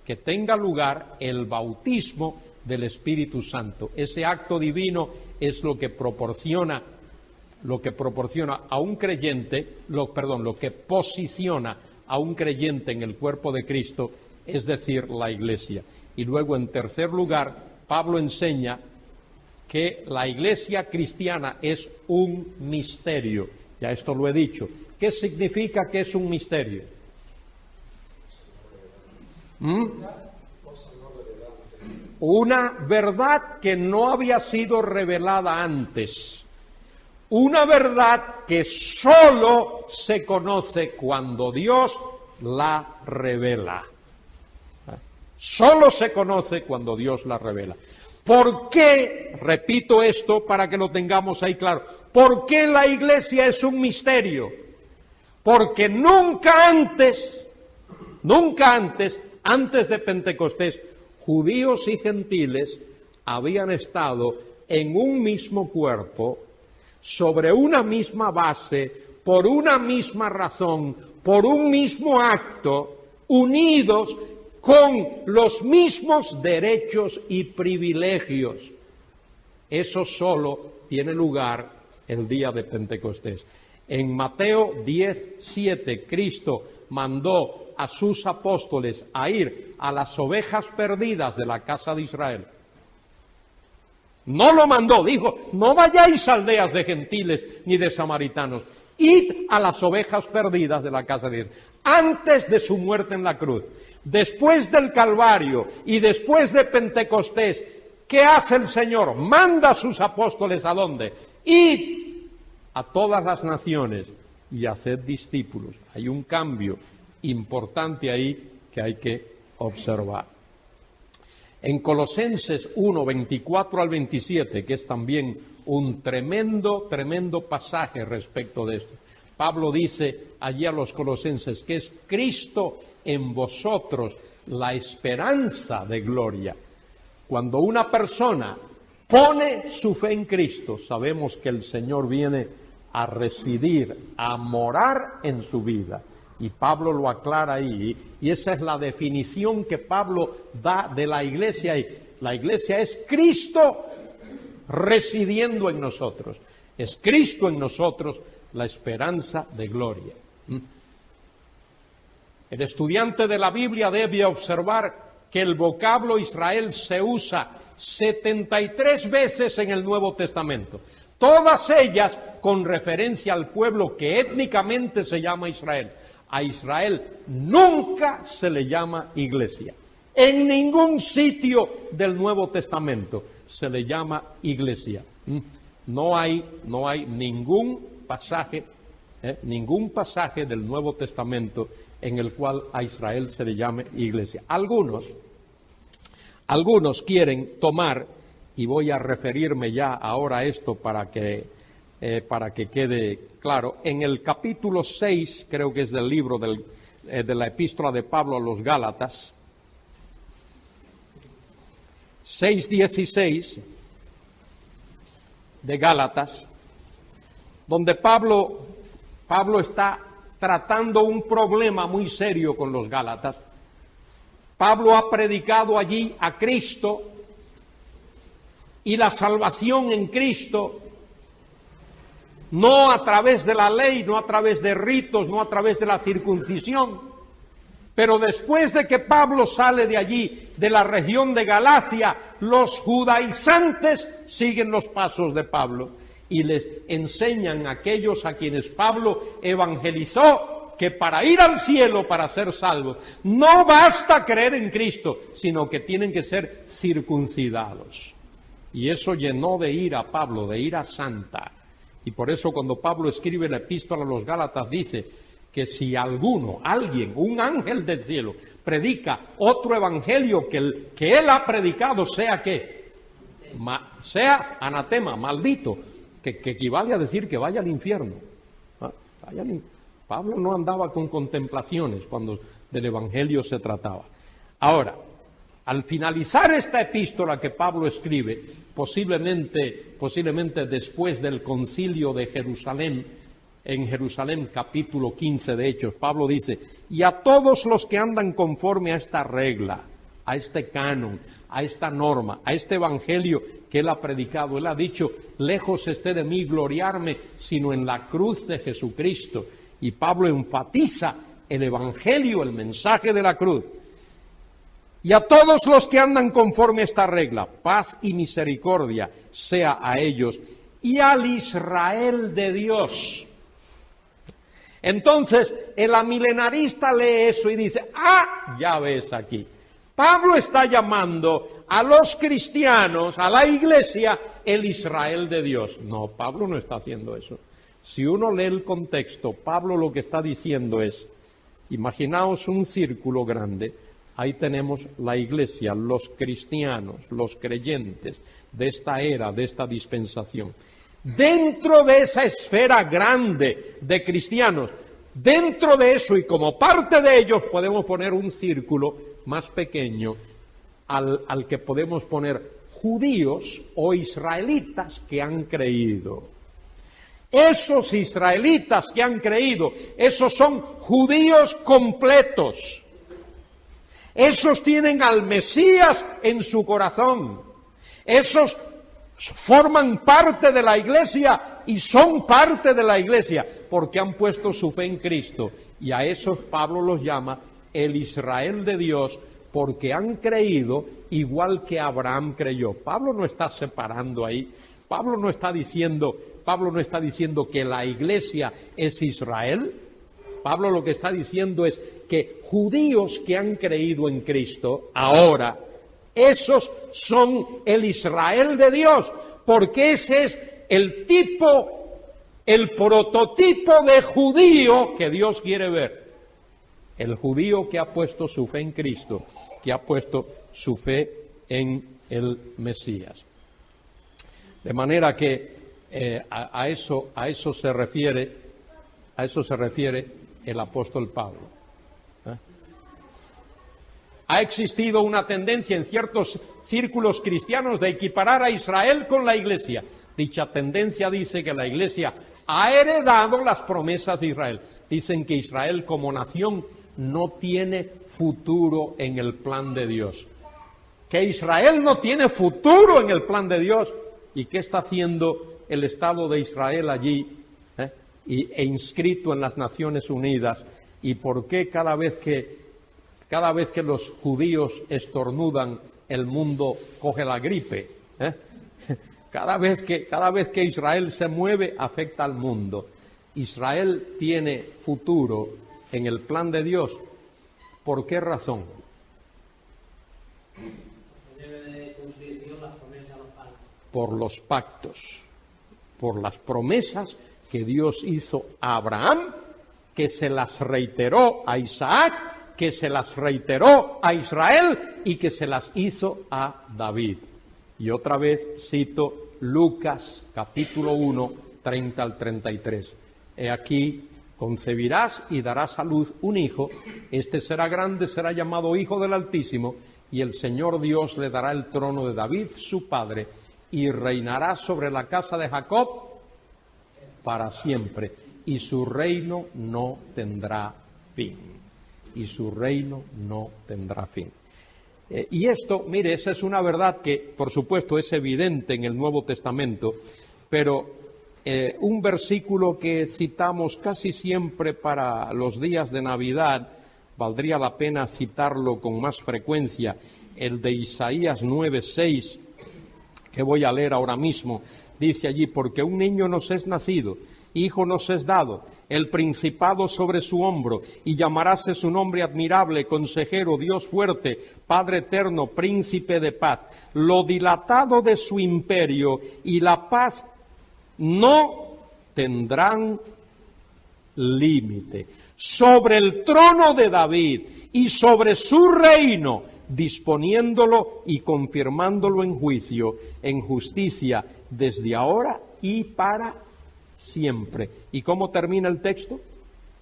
S1: que tenga lugar el bautismo del Espíritu Santo. Ese acto divino es lo que proporciona a un creyente, lo que posiciona a un creyente en el cuerpo de Cristo, es decir, la iglesia. Y luego, en tercer lugar, Pablo enseña que la iglesia cristiana es un misterio. Ya esto lo he dicho. ¿Qué significa que es un misterio? Una verdad que no había sido revelada antes. Una verdad que solo se conoce cuando Dios la revela. Solo se conoce cuando Dios la revela. ¿Por qué? Repito esto para que lo tengamos ahí claro. ¿Por qué la iglesia es un misterio? Porque nunca antes de Pentecostés, judíos y gentiles habían estado en un mismo cuerpo, sobre una misma base, por una misma razón, por un mismo acto, unidos con los mismos derechos y privilegios. Eso solo tiene lugar el día de Pentecostés. En Mateo 10:7, Cristo mandó a sus apóstoles a ir a las ovejas perdidas de la casa de Israel. No lo mandó, dijo, no vayáis a aldeas de gentiles ni de samaritanos, id a las ovejas perdidas de la casa de Israel. Antes de su muerte en la cruz, después del Calvario y después de Pentecostés, ¿qué hace el Señor? Manda a sus apóstoles ¿a dónde? Id a todas las naciones y haced discípulos. Hay un cambio importante ahí que hay que observar. En Colosenses 1, 24 al 27, que es también un tremendo pasaje respecto de esto, Pablo dice allí a los colosenses que es Cristo en vosotros la esperanza de gloria. Cuando una persona pone su fe en Cristo, sabemos que el Señor viene a residir, a morar en su vida. Y Pablo lo aclara ahí, y esa es la definición que Pablo da de la iglesia. La iglesia es Cristo residiendo en nosotros. Es Cristo en nosotros la esperanza de gloria. El estudiante de la Biblia debe observar que el vocablo Israel se usa 73 veces en el Nuevo Testamento. Todas ellas con referencia al pueblo que étnicamente se llama Israel. A Israel nunca se le llama iglesia. En ningún sitio del Nuevo Testamento se le llama iglesia. No hay ningún pasaje del Nuevo Testamento en el cual a Israel se le llame iglesia. Algunos quieren tomar, y voy a referirme ya ahora a esto para que quede claro, en el capítulo 6, creo que es del libro de la epístola de Pablo a los Gálatas, 6:16 de Gálatas, donde Pablo está tratando un problema muy serio con los Gálatas. Pablo ha predicado allí a Cristo y la salvación en Cristo no a través de la ley, no a través de ritos, no a través de la circuncisión. Pero después de que Pablo sale de allí, de la región de Galacia, los judaizantes siguen los pasos de Pablo y les enseñan a aquellos a quienes Pablo evangelizó que para ir al cielo, para ser salvos, no basta creer en Cristo, sino que tienen que ser circuncidados. Y eso llenó de ira a Pablo, de ira santa. Y por eso cuando Pablo escribe la epístola a los Gálatas dice que si alguien, un ángel del cielo, predica otro evangelio que él ha predicado, sea ¿qué? Sea anatema, maldito, que equivale a decir que vaya al infierno. Pablo no andaba con contemplaciones cuando del evangelio se trataba. Ahora, al finalizar esta epístola que Pablo escribe, posiblemente después del concilio de Jerusalén, en Jerusalén capítulo 15 de Hechos, Pablo dice, y a todos los que andan conforme a esta regla, a este canon, a esta norma, a este evangelio que él ha predicado, él ha dicho, lejos esté de mí gloriarme, sino en la cruz de Jesucristo. Y Pablo enfatiza el evangelio, el mensaje de la cruz. Y a todos los que andan conforme a esta regla, paz y misericordia sea a ellos y al Israel de Dios. Entonces, el amilenarista lee eso y dice, ya ves aquí. Pablo está llamando a los cristianos, a la iglesia, el Israel de Dios. No, Pablo no está haciendo eso. Si uno lee el contexto, Pablo lo que está diciendo es, imaginaos un círculo grande, ahí tenemos la iglesia, los cristianos, los creyentes de esta era, de esta dispensación. Dentro de esa esfera grande de cristianos, dentro de eso y como parte de ellos podemos poner un círculo más pequeño al que podemos poner judíos o israelitas que han creído. Esos israelitas que han creído, esos son judíos completos. Esos tienen al Mesías en su corazón. Esos forman parte de la iglesia y son parte de la iglesia porque han puesto su fe en Cristo. Y a esos Pablo los llama el Israel de Dios porque han creído igual que Abraham creyó. Pablo no está separando ahí. Pablo no está diciendo que la iglesia es Israel. Pablo lo que está diciendo es que judíos que han creído en Cristo, ahora, esos son el Israel de Dios, porque ese es el prototipo de judío que Dios quiere ver. El judío que ha puesto su fe en Cristo, que ha puesto su fe en el Mesías. De manera que a eso se refiere el apóstol Pablo. Ha existido una tendencia en ciertos círculos cristianos de equiparar a Israel con la iglesia. Dicha tendencia dice que la iglesia ha heredado las promesas de Israel. Dicen que Israel como nación no tiene futuro en el plan de Dios. Que Israel no tiene futuro en el plan de Dios. ¿Y qué está haciendo el Estado de Israel allí e inscrito en las Naciones Unidas? ¿Y por qué cada vez que los judíos estornudan, el mundo coge la gripe? Cada vez que Israel se mueve, afecta al mundo. Israel tiene futuro en el plan de Dios. ¿Por qué razón? Por los pactos, por las promesas que Dios hizo a Abraham, que se las reiteró a Isaac, que se las reiteró a Israel y que se las hizo a David. Y otra vez cito Lucas capítulo 1, 30 al 33. He aquí, concebirás y darás a luz un hijo, este será grande, será llamado Hijo del Altísimo, y el Señor Dios le dará el trono de David, su padre, y reinará sobre la casa de Jacob para siempre, y su reino no tendrá fin. Y su reino no tendrá fin. Y esto, mire, esa es una verdad que, por supuesto, es evidente en el Nuevo Testamento, pero un versículo que citamos casi siempre para los días de Navidad, valdría la pena citarlo con más frecuencia, el de Isaías 9:6, que voy a leer ahora mismo. Dice allí: porque un niño nos es nacido, hijo nos es dado, el principado sobre su hombro, y llamaráse su nombre admirable, consejero, Dios fuerte, Padre eterno, príncipe de paz. Lo dilatado de su imperio y la paz no tendrán límite. Sobre el trono de David y sobre su reino, disponiéndolo y confirmándolo en juicio, en justicia, desde ahora y para siempre. ¿Y cómo termina el texto?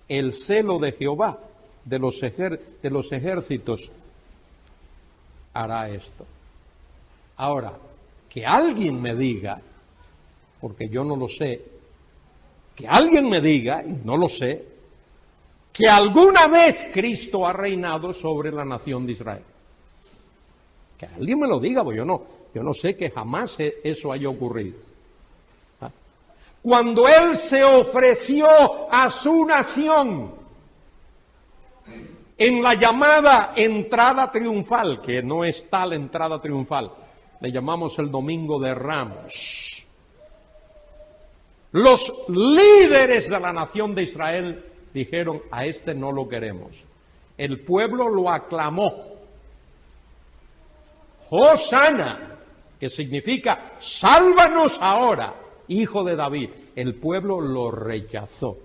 S1: El celo de Jehová de los ejércitos hará esto. Ahora, que alguien me diga, porque yo no lo sé, que alguien me diga, y no lo sé, que alguna vez Cristo ha reinado sobre la nación de Israel. Que alguien me lo diga, porque yo no sé que jamás eso haya ocurrido. Cuando Él se ofreció a su nación en la llamada entrada triunfal, que no es tal entrada triunfal, le llamamos el Domingo de Ramos. Los líderes de la nación de Israel dijeron: a este no lo queremos. El pueblo lo aclamó. Hosana, que significa sálvanos ahora, hijo de David. El pueblo lo rechazó.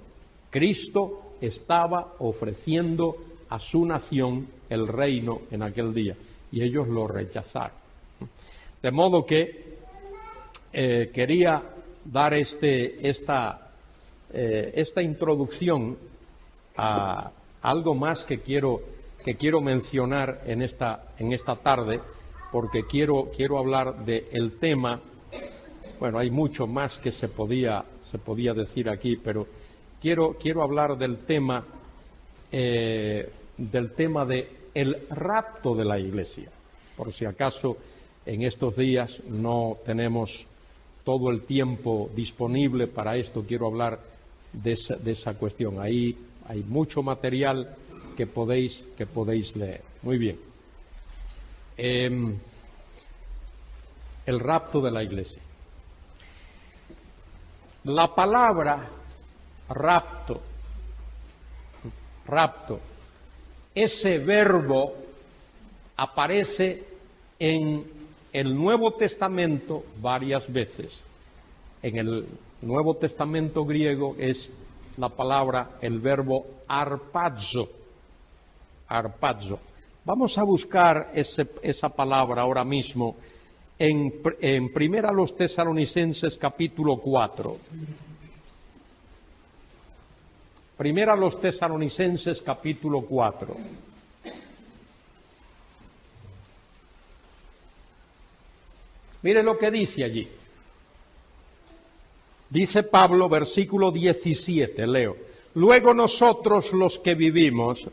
S1: Cristo estaba ofreciendo a su nación el reino en aquel día y ellos lo rechazaron. De modo que quería dar esta introducción a algo más que quiero mencionar en esta tarde, porque quiero hablar del tema. Bueno, hay mucho más que se podía decir aquí, pero quiero hablar del tema de el rapto de la Iglesia. Por si acaso en estos días no tenemos todo el tiempo disponible para esto, quiero hablar de esa cuestión. Ahí hay mucho material que podéis leer. Muy bien. El rapto de la Iglesia. La palabra rapto, ese verbo aparece en el Nuevo Testamento varias veces. En el Nuevo Testamento griego es la palabra, el verbo arpazo. Vamos a buscar esa palabra ahora mismo en Primera los Tesalonicenses capítulo 4. Primera los Tesalonicenses capítulo 4. Mire lo que dice allí. Dice Pablo, versículo 17, leo: luego nosotros los que vivimos,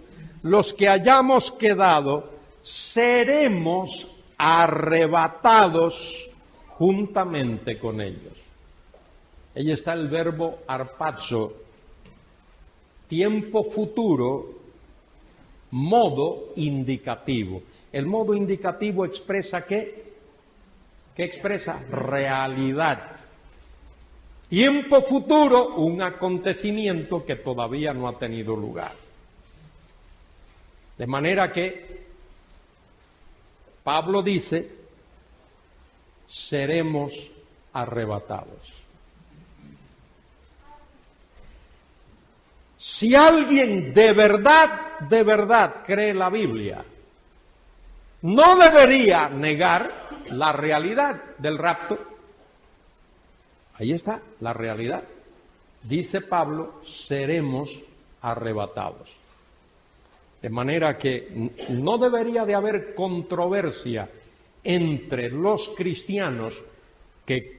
S1: los que hayamos quedado, seremos arrebatados juntamente con ellos. Ahí está el verbo arpazo, tiempo futuro, modo indicativo. El modo indicativo expresa ¿qué? ¿Qué expresa? Realidad. Tiempo futuro, un acontecimiento que todavía no ha tenido lugar. De manera que Pablo dice: seremos arrebatados. Si alguien de verdad cree la Biblia, no debería negar la realidad del rapto. Ahí está la realidad. Dice Pablo: seremos arrebatados. De manera que no debería de haber controversia entre los cristianos que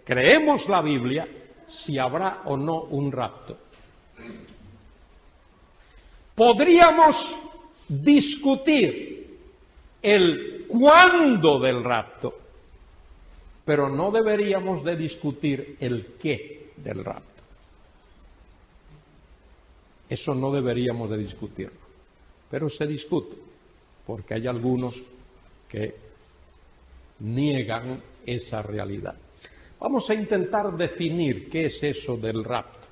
S1: creemos la Biblia, si habrá o no un rapto. Podríamos discutir el cuándo del rapto, Pero no deberíamos de discutir el qué del rapto. Eso no deberíamos de discutirlo. Pero se discute, porque hay algunos que niegan esa realidad. Vamos a intentar definir qué es eso del rapto.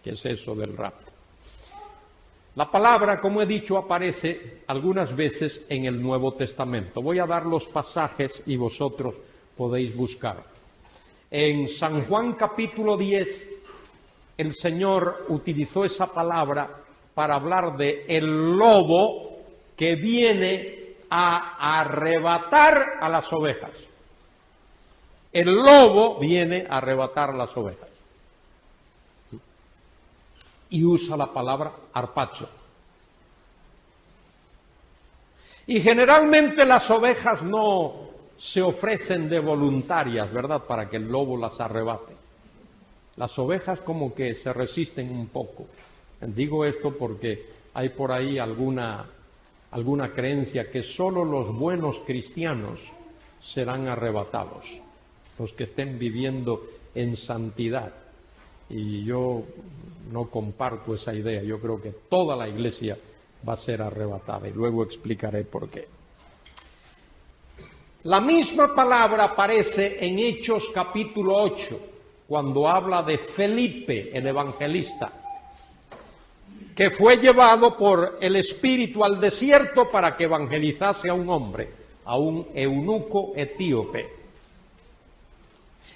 S1: ¿Qué es eso del rapto? La palabra, como he dicho, aparece algunas veces en el Nuevo Testamento. Voy a dar los pasajes y vosotros podéis buscar. En San Juan capítulo 10, el Señor utilizó esa palabra para hablar de el lobo que viene a arrebatar a las ovejas. El lobo viene a arrebatar a las ovejas. Y usa la palabra arpazo. Y generalmente las ovejas no se ofrecen de voluntarias, ¿verdad?, para que el lobo las arrebate. Las ovejas como que se resisten un poco. Digo esto porque hay por ahí alguna creencia que solo los buenos cristianos serán arrebatados, los que estén viviendo en santidad. Y yo no comparto esa idea. Yo creo que toda la iglesia va a ser arrebatada y luego explicaré por qué. La misma palabra aparece en Hechos capítulo 8, cuando habla de Felipe, el evangelista, que fue llevado por el Espíritu al desierto para que evangelizase a un hombre, a un eunuco etíope.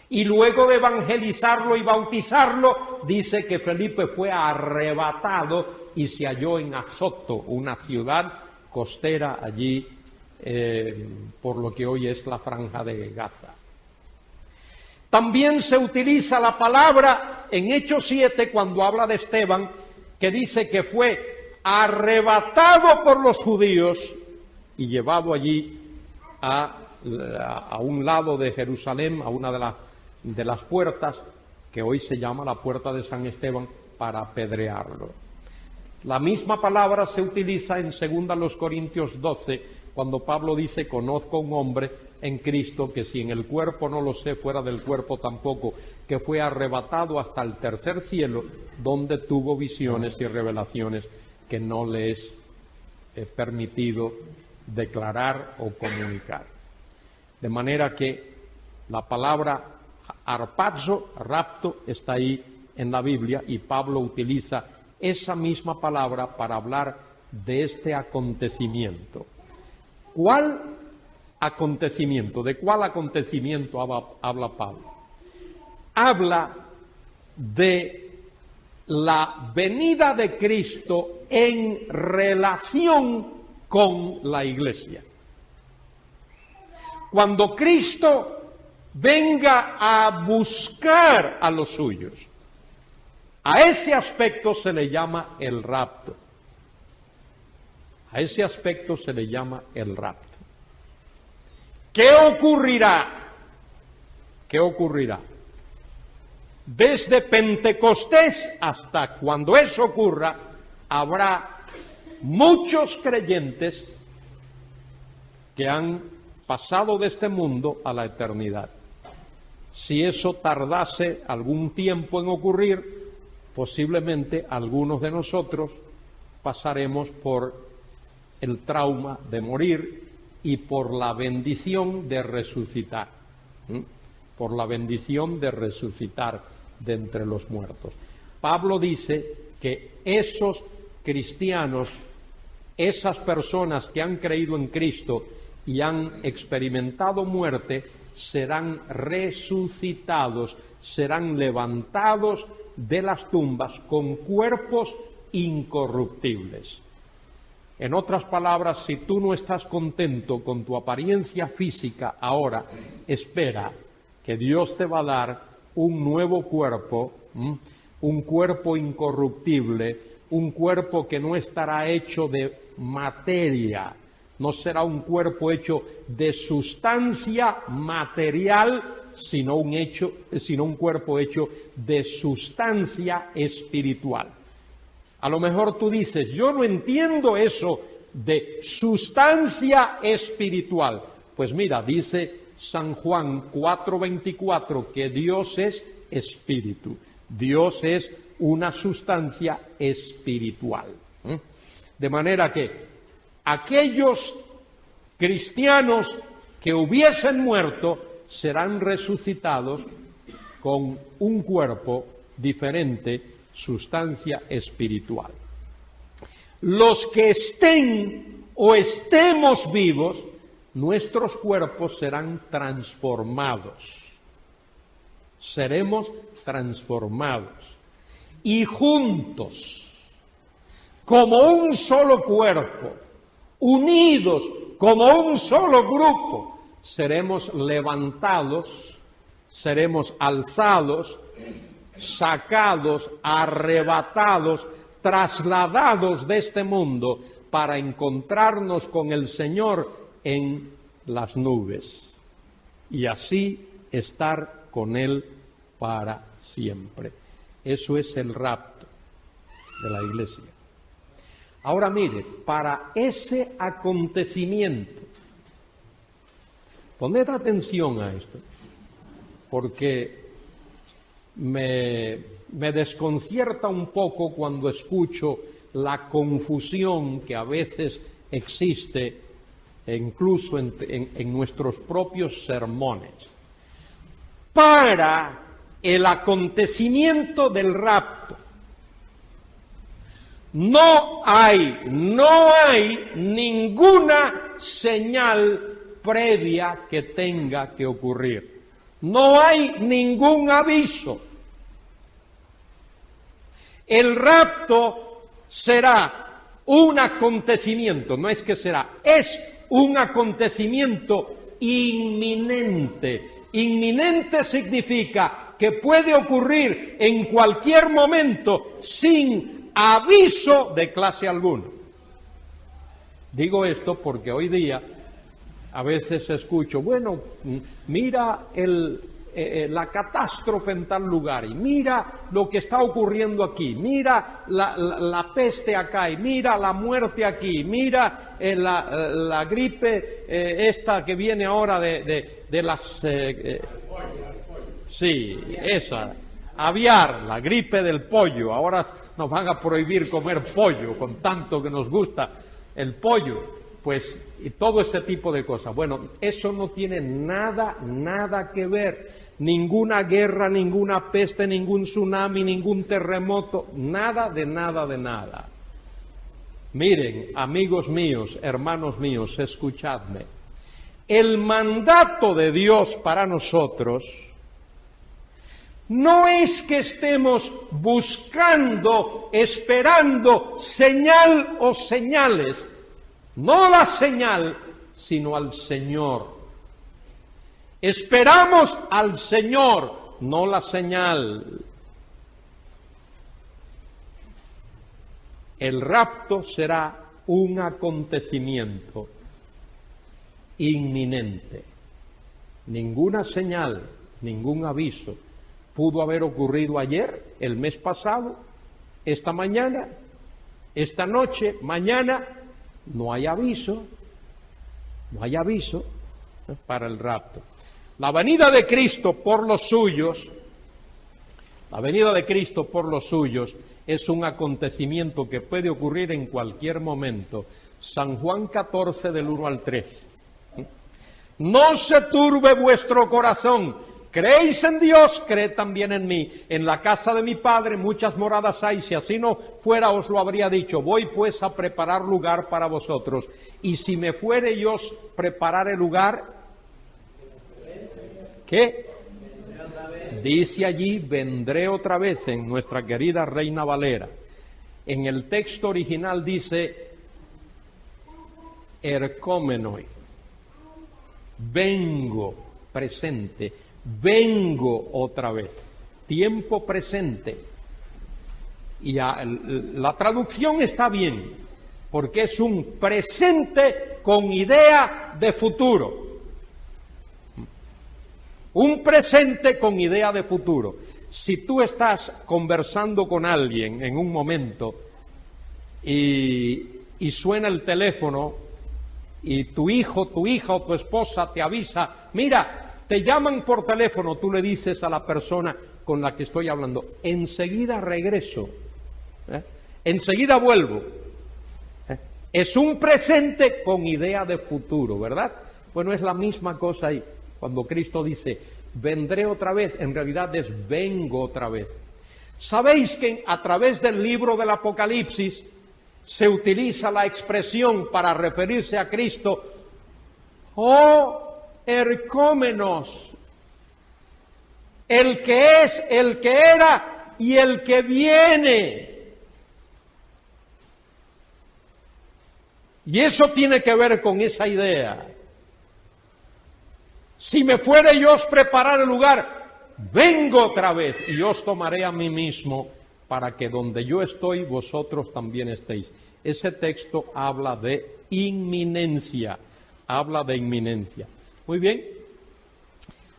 S1: Y luego de evangelizarlo y bautizarlo, dice que Felipe fue arrebatado y se halló en Azoto, una ciudad costera allí, por lo que hoy es la Franja de Gaza. También se utiliza la palabra en Hechos 7 cuando habla de Esteban, que dice que fue arrebatado por los judíos y llevado allí a un lado de Jerusalén, a una de las puertas, que hoy se llama la puerta de San Esteban, para apedrearlo. La misma palabra se utiliza en 2 Corintios 12, cuando Pablo dice: conozco a un hombre en Cristo que si en el cuerpo no lo sé, fuera del cuerpo tampoco, que fue arrebatado hasta el tercer cielo, donde tuvo visiones y revelaciones que no le es permitido declarar o comunicar. De manera que la palabra arpazo, rapto, está ahí en la Biblia, y Pablo utiliza esa misma palabra para hablar de este acontecimiento. ¿Cuál acontecimiento? ¿De cuál acontecimiento habla Pablo? Habla de la venida de Cristo en relación con la iglesia. Cuando Cristo venga a buscar a los suyos, a ese aspecto se le llama el rapto. A ese aspecto se le llama el rapto. ¿Qué ocurrirá? ¿Qué ocurrirá? Desde Pentecostés hasta cuando eso ocurra, habrá muchos creyentes que han pasado de este mundo a la eternidad. Si eso tardase algún tiempo en ocurrir, posiblemente algunos de nosotros pasaremos por el trauma de morir y por la bendición de resucitar, por la bendición de resucitar de entre los muertos. Pablo dice que esos cristianos, esas personas que han creído en Cristo y han experimentado muerte, serán resucitados, serán levantados de las tumbas con cuerpos incorruptibles. En otras palabras, si tú no estás contento con tu apariencia física ahora, espera que Dios te va a dar un nuevo cuerpo, un cuerpo incorruptible, un cuerpo que no estará hecho de materia, no será un cuerpo hecho de sustancia material, sino un cuerpo hecho de sustancia espiritual. A lo mejor tú dices, yo no entiendo eso de sustancia espiritual. Pues mira, dice San Juan 4:24 que Dios es espíritu. Dios es una sustancia espiritual. De manera que aquellos cristianos que hubiesen muerto serán resucitados con un cuerpo diferente, sustancia espiritual. Los que estén o estemos vivos, nuestros cuerpos serán transformados. Seremos transformados. Y juntos, como un solo cuerpo, unidos como un solo grupo, seremos levantados, seremos alzados, sacados, arrebatados, trasladados de este mundo para encontrarnos con el Señor en las nubes y así estar con Él para siempre. Eso es el rapto de la iglesia. Ahora mire, para ese acontecimiento, poned atención a esto, porque me desconcierta un poco cuando escucho la confusión que a veces existe incluso en nuestros propios sermones. Para el acontecimiento del rapto, no hay ninguna señal previa que tenga que ocurrir. No hay ningún aviso. El rapto será un acontecimiento, no es que será, es un acontecimiento inminente. Inminente significa que puede ocurrir en cualquier momento sin aviso de clase alguna. Digo esto porque hoy día a veces escucho, bueno, mira la catástrofe en tal lugar, y mira lo que está ocurriendo aquí, mira la peste acá, y mira la muerte aquí, mira la gripe esta que viene ahora de las... sí, esa, aviar, la gripe del pollo, ahora nos van a prohibir comer pollo, con tanto que nos gusta el pollo. Pues, y todo ese tipo de cosas. Bueno, eso no tiene nada que ver. Ninguna guerra, ninguna peste, ningún tsunami, ningún terremoto, nada de nada. Miren, amigos míos, hermanos míos, escuchadme. El mandato de Dios para nosotros no es que estemos buscando, esperando señal o señales. No la señal, sino al Señor. Esperamos al Señor, no la señal. El rapto será un acontecimiento inminente. Ninguna señal, ningún aviso pudo haber ocurrido ayer, el mes pasado, esta mañana, esta noche, mañana. No hay aviso para el rapto. La venida de Cristo por los suyos, es un acontecimiento que puede ocurrir en cualquier momento. San Juan 14 del 1 al 3. No se turbe vuestro corazón. Creéis en Dios, creed también en mí. En la casa de mi Padre muchas moradas hay, si así no fuera os lo habría dicho. Voy pues a preparar lugar para vosotros. Y si me fuere yo prepararé lugar, ¿qué? Dice allí, vendré otra vez, en nuestra querida Reina Valera. En el texto original dice, ercómenoi, vengo, presente. Vengo otra vez, tiempo presente. Y la traducción está bien, porque es un presente con idea de futuro. Un presente con idea de futuro. Si tú estás conversando con alguien en un momento y suena el teléfono y tu hijo, tu hija o tu esposa te avisa, mira, te llaman por teléfono, tú le dices a la persona con la que estoy hablando, enseguida regreso, enseguida vuelvo. Es un presente con idea de futuro, ¿verdad? Bueno, es la misma cosa ahí. Cuando Cristo dice, vendré otra vez, en realidad es vengo otra vez. ¿Sabéis que a través del libro del Apocalipsis se utiliza la expresión para referirse a Cristo, oh ercómenos, el que es, el que era y el que viene? Y eso tiene que ver con esa idea. Si me fuere yo os preparar el lugar, vengo otra vez y os tomaré a mí mismo para que donde yo estoy, vosotros también estéis. Ese texto habla de inminencia, Muy bien.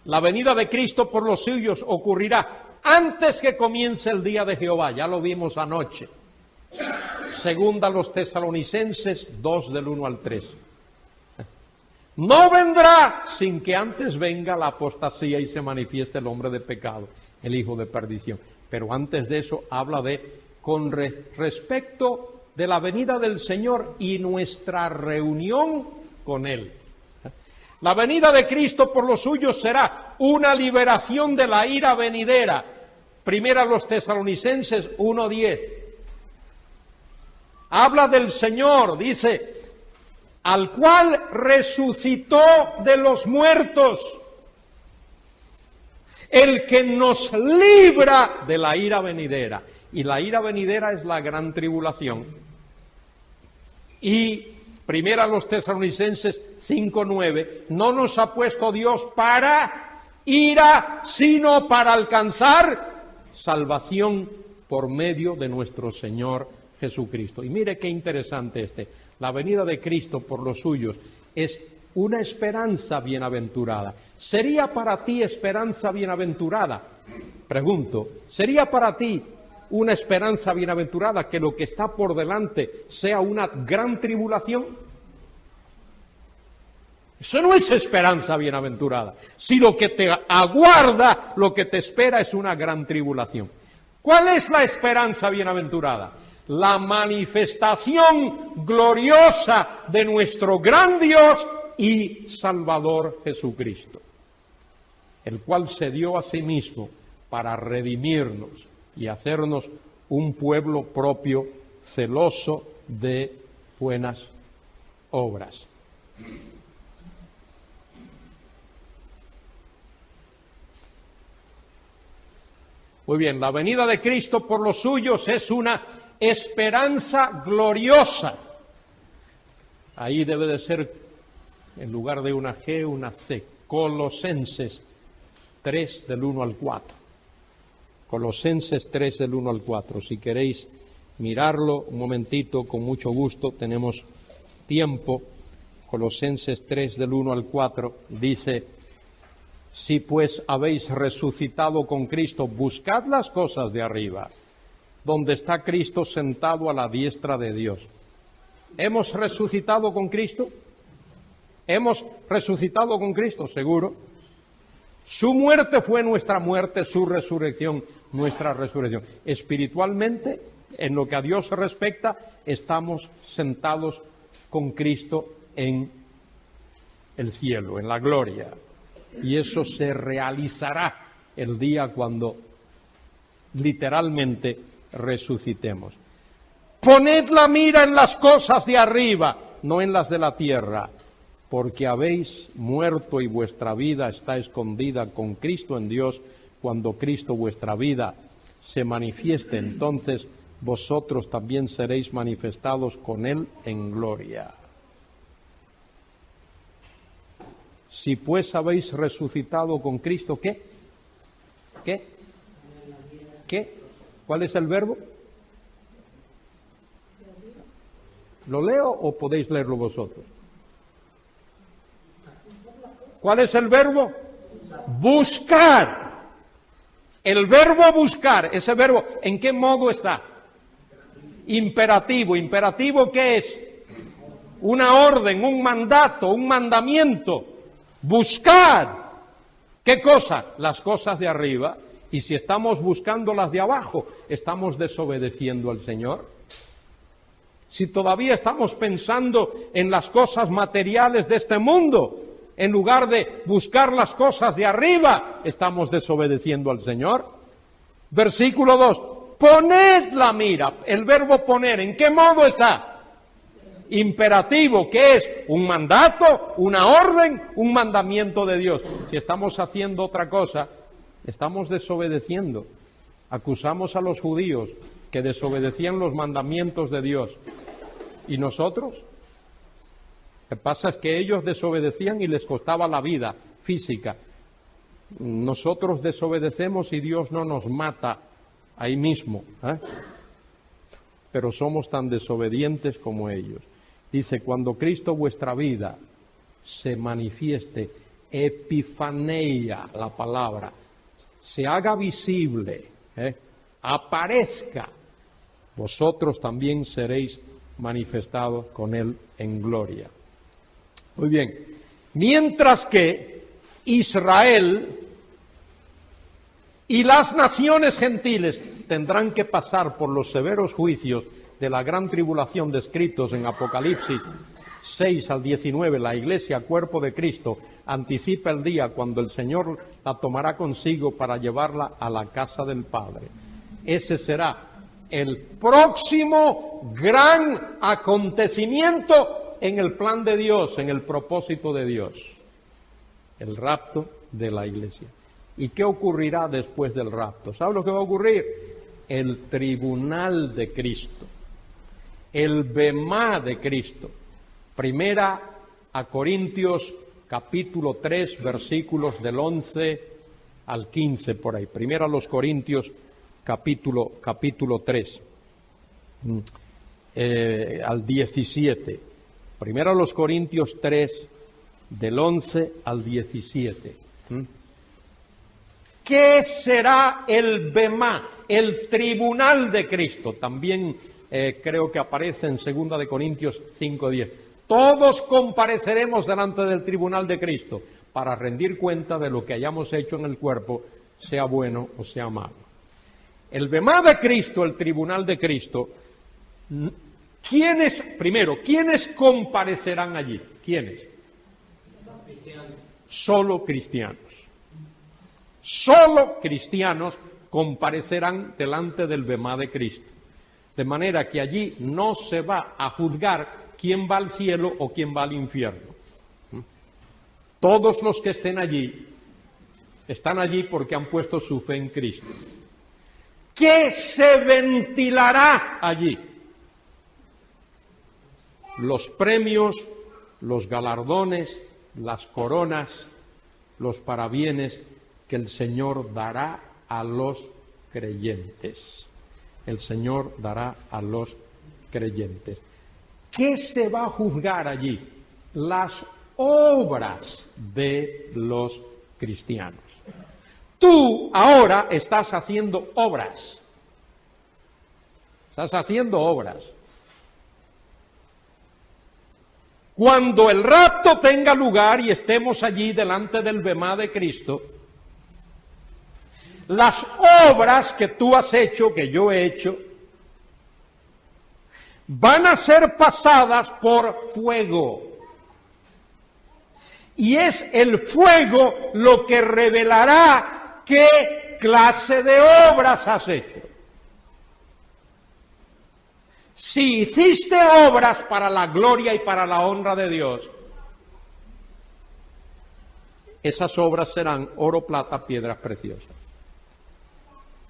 S1: La venida de Cristo por los suyos ocurrirá antes que comience el día de Jehová, ya lo vimos anoche. Segunda a los Tesalonicenses 2 del 1 al 3. No vendrá sin que antes venga la apostasía y se manifieste el hombre de pecado, el hijo de perdición. Pero antes de eso habla con respecto de la venida del Señor y nuestra reunión con Él. La venida de Cristo por los suyos será una liberación de la ira venidera. Primera a los Tesalonicenses 1:10. Habla del Señor, dice, al cual resucitó de los muertos, el que nos libra de la ira venidera. Y la ira venidera es la gran tribulación. Y primera a los Tesalonicenses 5:9, no nos ha puesto Dios para ira, sino para alcanzar salvación por medio de nuestro Señor Jesucristo. Y mire qué interesante la venida de Cristo por los suyos es una esperanza bienaventurada. ¿Sería para ti esperanza bienaventurada? Pregunto, ¿sería para ti una esperanza bienaventurada que lo que está por delante sea una gran tribulación? Eso no es esperanza bienaventurada. Si lo que te aguarda, lo que te espera es una gran tribulación. ¿Cuál es la esperanza bienaventurada? La manifestación gloriosa de nuestro gran Dios y Salvador Jesucristo, el cual se dio a sí mismo para redimirnos y hacernos un pueblo propio, celoso de buenas obras. Muy bien, la venida de Cristo por los suyos es una esperanza gloriosa. Ahí debe de ser, en lugar de una G, una C. Colosenses 3 del 1 al 4. Colosenses 3 del 1 al 4. Si queréis mirarlo un momentito, con mucho gusto, tenemos tiempo. Colosenses 3 del 1 al 4 dice: si pues habéis resucitado con Cristo, buscad las cosas de arriba, donde está Cristo sentado a la diestra de Dios. ¿Hemos resucitado con Cristo? ¿Hemos resucitado con Cristo? Seguro. Su muerte fue nuestra muerte, su resurrección, nuestra resurrección. Espiritualmente, en lo que a Dios respecta, estamos sentados con Cristo en el cielo, en la gloria. Y eso se realizará el día cuando literalmente resucitemos. Poned la mira en las cosas de arriba, no en las de la tierra, porque habéis muerto y vuestra vida está escondida con Cristo en Dios. Cuando Cristo vuestra vida se manifieste, entonces vosotros también seréis manifestados con Él en gloria. Si pues habéis resucitado con Cristo, ¿qué? ¿Qué? ¿Qué? ¿Cuál es el verbo? ¿Lo leo o podéis leerlo vosotros? ¿Cuál es el verbo? Buscar. El verbo buscar, ese verbo, ¿en qué modo está? Imperativo. ¿Imperativo qué es? una orden, un mandato, un mandamiento. Buscad. ¿Qué cosa? Las cosas de arriba. Y si estamos buscando las de abajo, ¿estamos desobedeciendo al Señor? Si todavía estamos pensando en las cosas materiales de este mundo, en lugar de buscar las cosas de arriba, ¿estamos desobedeciendo al Señor? Versículo 2. Poned la mira. El verbo poner, ¿en qué modo está? Imperativo, ¿qué es? Un mandato, una orden, un mandamiento de Dios. Si estamos haciendo otra cosa, estamos desobedeciendo. Acusamos a los judíos que desobedecían los mandamientos de Dios. ¿Y nosotros? Lo que pasa es que ellos desobedecían y les costaba la vida física. Nosotros desobedecemos y Dios no nos mata ahí mismo, pero somos tan desobedientes como ellos. Dice, cuando Cristo vuestra vida se manifieste, epifaneia, la palabra, se haga visible, aparezca, vosotros también seréis manifestados con Él en gloria. Muy bien, mientras que Israel y las naciones gentiles tendrán que pasar por los severos juicios de la gran tribulación descritos en Apocalipsis 6 al 19, la iglesia, cuerpo de Cristo, anticipa el día cuando el Señor la tomará consigo para llevarla a la casa del Padre. Ese será el próximo gran acontecimiento en el plan de Dios, en el propósito de Dios. El rapto de la iglesia. ¿Y qué ocurrirá después del rapto? ¿Sabe lo que va a ocurrir? El tribunal de Cristo. El bemá de Cristo. Primera a Corintios capítulo 3, versículos del 11 al 15 por ahí. Primera a los Corintios capítulo 3 al 17. Primera a los Corintios 3 del 11 al 17. ¿Qué será el bemá? El tribunal de Cristo. También creo que aparece en 2 de Corintios 5:10. Todos compareceremos delante del tribunal de Cristo para rendir cuenta de lo que hayamos hecho en el cuerpo, sea bueno o sea malo. El bemá de Cristo, el tribunal de Cristo, ¿quiénes comparecerán allí? ¿Quiénes? Solo cristianos. Solo cristianos comparecerán delante del bemá de Cristo. De manera que allí no se va a juzgar quién va al cielo o quién va al infierno. Todos los que estén allí, están allí porque han puesto su fe en Cristo. ¿Qué se ventilará allí? Los premios, los galardones, las coronas, los parabienes que el Señor dará a los creyentes. El Señor dará a los creyentes. ¿Qué se va a juzgar allí? Las obras de los cristianos. Tú ahora estás haciendo obras. Estás haciendo obras. Cuando el rapto tenga lugar y estemos allí delante del bemá de Cristo, las obras que tú has hecho, que yo he hecho, van a ser pasadas por fuego. Y es el fuego lo que revelará qué clase de obras has hecho. Si hiciste obras para la gloria y para la honra de Dios, esas obras serán oro, plata, piedras preciosas.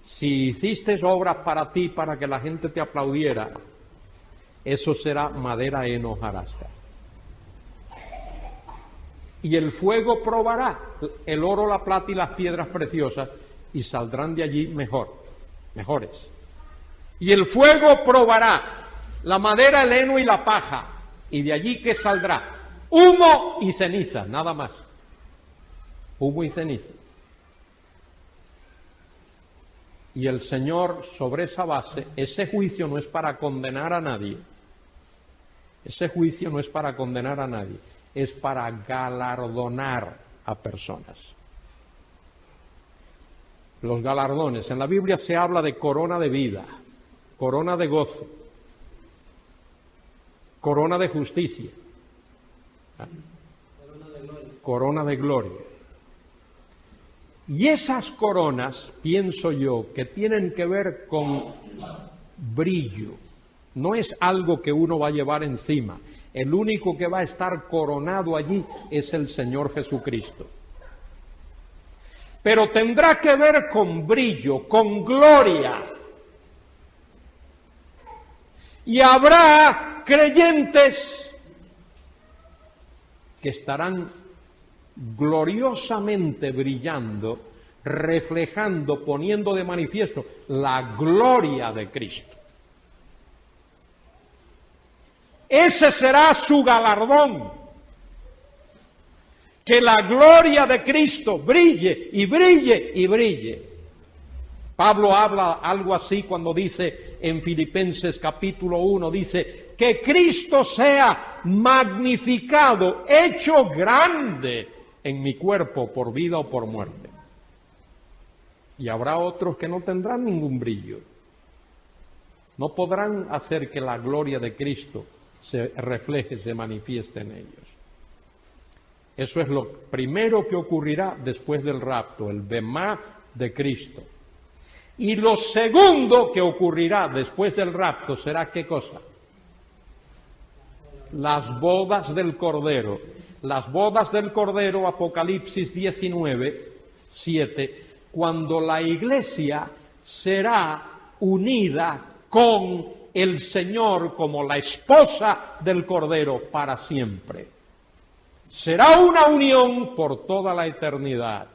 S1: Si hiciste obras para ti, para que la gente te aplaudiera, eso será madera heno, hojarasca. Y el fuego probará el oro, la plata y las piedras preciosas y saldrán de allí mejores. Y el fuego probará la madera, el heno y la paja, y de allí ¿qué saldrá? Humo y ceniza, nada más. Humo y ceniza. Y el Señor, sobre esa base, ese juicio no es para condenar a nadie. Ese juicio no es para condenar a nadie, es para galardonar a personas. Los galardones. En la Biblia se habla de corona de vida, corona de gozo, corona de justicia, corona de gloria. Y esas coronas, pienso yo, que tienen que ver con brillo. No es algo que uno va a llevar encima. El único que va a estar coronado allí es el Señor Jesucristo. Pero tendrá que ver con brillo, con gloria. Y habrá creyentes que estarán gloriosamente brillando, reflejando, poniendo de manifiesto la gloria de Cristo. Ese será su galardón, que la gloria de Cristo brille y brille y brille. Pablo habla algo así cuando dice en Filipenses capítulo 1, dice, que Cristo sea magnificado, hecho grande en mi cuerpo por vida o por muerte. Y habrá otros que no tendrán ningún brillo. No podrán hacer que la gloria de Cristo se refleje, se manifieste en ellos. Eso es lo primero que ocurrirá después del rapto, el bemá de Cristo. Y lo segundo que ocurrirá después del rapto será ¿qué cosa? Las bodas del Cordero. Las bodas del Cordero, Apocalipsis 19, 7, cuando la iglesia será unida con el Señor como la esposa del Cordero para siempre. Será una unión por toda la eternidad.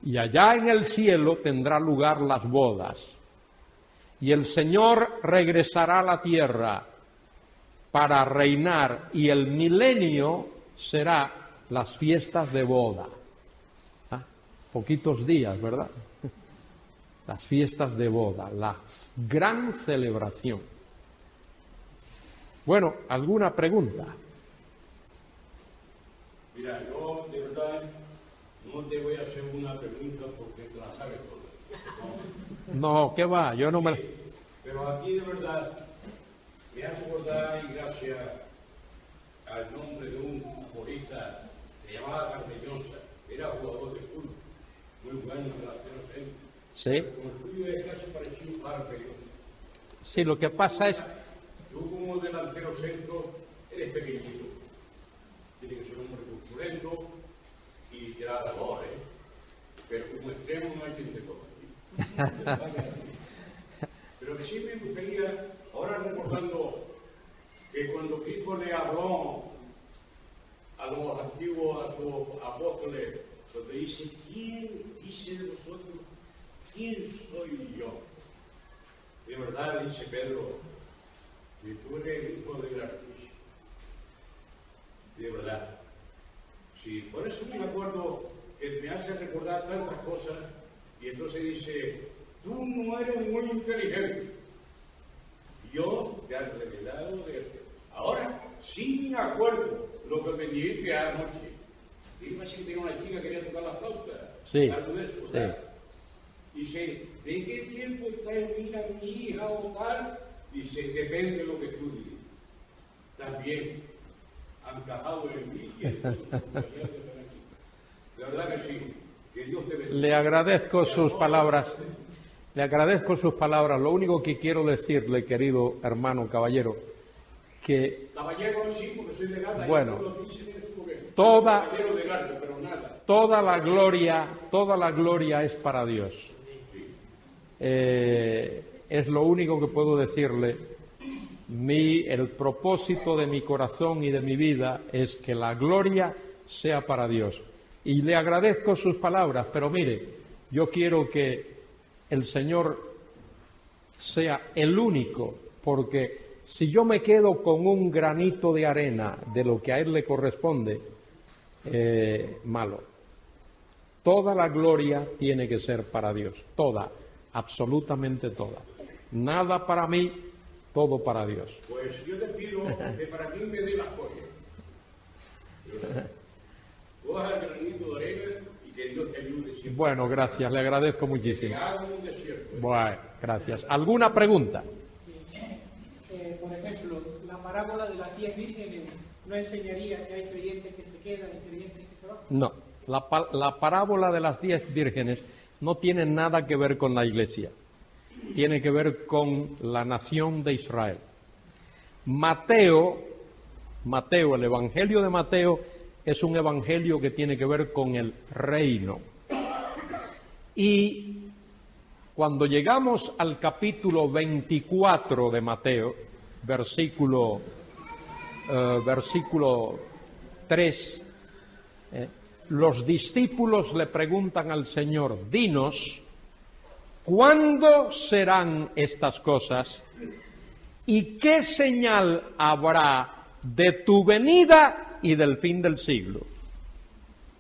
S1: Y allá en el cielo tendrá lugar las bodas. Y el Señor regresará a la tierra para reinar, y el milenio será las fiestas de boda. Poquitos días, ¿verdad? Las fiestas de boda, la gran celebración. Bueno, ¿alguna pregunta?
S3: Mira, yo de verdad no te voy a hacer una pregunta porque te la sabes toda.
S1: No, ¿qué va? Yo no me...
S3: Pero aquí de verdad me hace acordar, y gracias al nombre de un futbolista que se llamaba Carmellosa, era jugador de fútbol, muy bueno en el delantero centro.
S1: Sí.
S3: Como el tuyo es casi parecido a Carmellosa.
S1: Sí, lo que pasa es...
S3: Tú como delantero centro eres pequeñito. Tiene que ser un hombre corpulento y te da valor, ¿eh? Pero como extremo no hay quien te toque. Pero que sí me gustaría, ahora recordando que cuando Cristo le habló a los antiguos, a los apóstoles, donde dice, ¿quién dice de vosotros? ¿Quién soy yo? De verdad, dice Pedro, que tú eres el hijo del Altísimo. De verdad. Sí, por eso me acuerdo que me hace recordar tantas cosas, y entonces dice, tú no eres muy inteligente. Yo te he revelado de esto. Ahora sí me acuerdo lo que me dijiste anoche. Dime si tenía una chica que quería tocar la flauta.
S1: Sí.
S3: Algo de eso, ¿verdad? Sí. Dice, ¿de qué tiempo está en mi hija o tal? Dice, depende de lo que tú digas. También han cajado en mí y en todos los compañeros que están aquí. La verdad que sí. Que Dios te bendiga.
S1: Le agradezco sus palabras. Le agradezco sus palabras. Lo único que quiero decirle, querido hermano caballero, que
S3: Caballero sí, porque soy de Gata.
S1: Bueno,
S3: toda
S1: toda la gloria es para Dios. Es lo único que puedo decirle. El propósito de mi corazón y de mi vida es que la gloria sea para Dios. Y le agradezco sus palabras, pero mire, yo quiero que el Señor sea el único, porque si yo me quedo con un granito de arena de lo que a Él le corresponde, malo. Toda la gloria tiene que ser para Dios, toda, absolutamente toda. Nada para mí, todo para Dios.
S3: Pues yo te pido que para mí me dé las joyas. Coja el granito de arena y que Dios te ayude siempre.
S1: Bueno, gracias, le agradezco muchísimo.
S3: Que haga un desierto.
S1: Bueno, gracias. ¿Alguna pregunta?
S4: Por ejemplo, la parábola de las 10 vírgenes no enseñaría que hay creyentes que se quedan y creyentes que se van.
S1: No, la parábola de las 10 vírgenes no tiene nada que ver con la iglesia, tiene que ver con la nación de Israel. Mateo, el Evangelio de Mateo es un evangelio que tiene que ver con el reino. Y cuando llegamos al capítulo 24 de Mateo, versículo 3, los discípulos le preguntan al Señor, dinos, ¿cuándo serán estas cosas? ¿Y qué señal habrá de tu venida y del fin del siglo?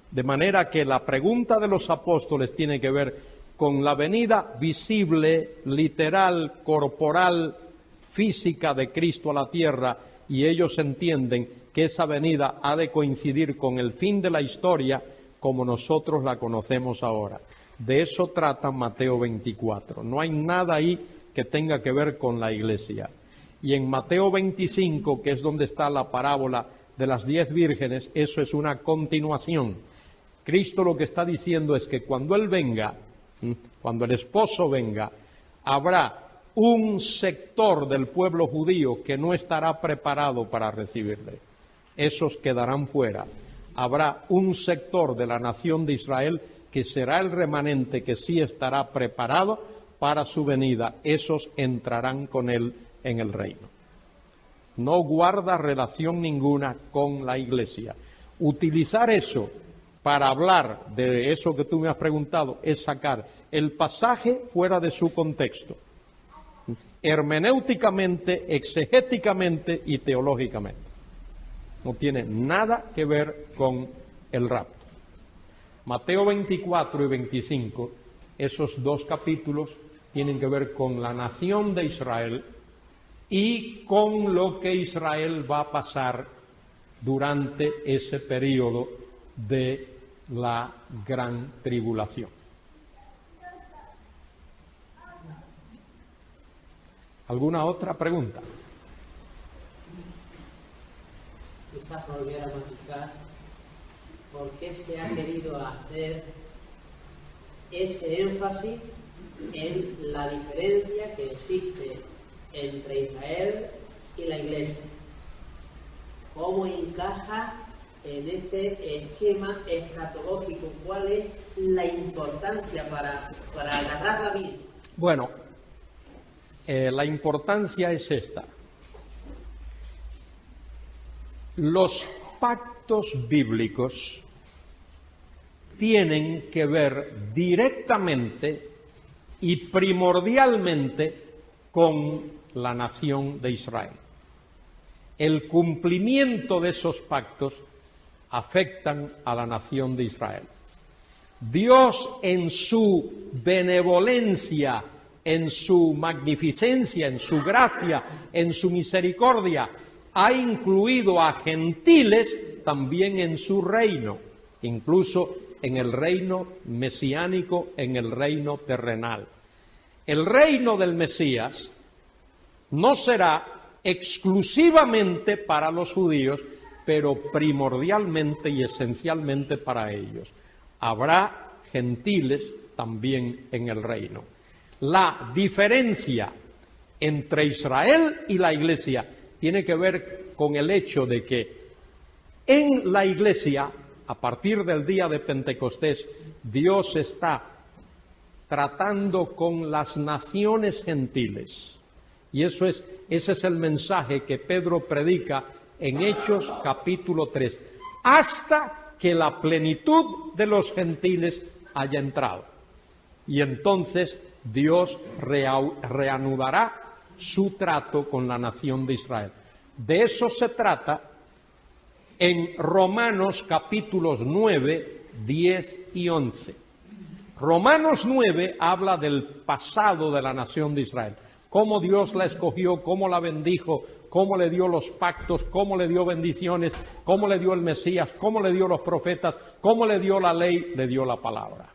S1: De manera que la pregunta de los apóstoles tiene que ver con la venida visible, literal, corporal, física de Cristo a la tierra, y ellos entienden que esa venida ha de coincidir con el fin de la historia como nosotros la conocemos ahora. De eso trata Mateo 24. No hay nada ahí que tenga que ver con la iglesia. Y en Mateo 25, que es donde está la parábola de las 10 vírgenes, eso es una continuación. Cristo lo que está diciendo es que cuando Él venga, cuando el esposo venga, habrá un sector del pueblo judío que no estará preparado para recibirle. Esos quedarán fuera. Habrá un sector de la nación de Israel que será el remanente que sí estará preparado para su venida. Esos entrarán con Él en el reino. No guarda relación ninguna con la iglesia. Utilizar eso para hablar de eso que tú me has preguntado es sacar el pasaje fuera de su contexto, hermenéuticamente, exegéticamente y teológicamente. No tiene nada que ver con el rapto. Mateo 24 y 25, esos dos capítulos tienen que ver con la nación de Israel y con lo que Israel va a pasar durante ese periodo de la gran tribulación. ¿Alguna otra pregunta?
S2: Quizás volviera a matizar por qué se ha querido hacer ese énfasis en la diferencia que existe entre Israel y la Iglesia. ¿Cómo encaja en este esquema escatológico? ¿Cuál es la importancia para agarrarla bien?
S1: Bueno, la importancia es esta. Los pactos bíblicos tienen que ver directamente y primordialmente con la nación de Israel. El cumplimiento de esos pactos afectan a la nación de Israel. Dios, en su benevolencia, en su magnificencia, en su gracia, en su misericordia, ha incluido a gentiles también en su reino, incluso en el reino mesiánico, en el reino terrenal. El reino del Mesías no será exclusivamente para los judíos, pero primordialmente y esencialmente para ellos. Habrá gentiles también en el reino. La diferencia entre Israel y la Iglesia tiene que ver con el hecho de que en la Iglesia, a partir del día de Pentecostés, Dios está tratando con las naciones gentiles. Y ese es el mensaje que Pedro predica en Hechos capítulo 3, hasta que la plenitud de los gentiles haya entrado. Y entonces Dios reanudará su trato con la nación de Israel. De eso se trata en Romanos capítulos 9, 10 y 11. Romanos 9 habla del pasado de la nación de Israel. cómo Dios la escogió, cómo la bendijo, cómo le dio los pactos, cómo le dio bendiciones, cómo le dio el Mesías, cómo le dio los profetas, cómo le dio la ley, le dio la palabra.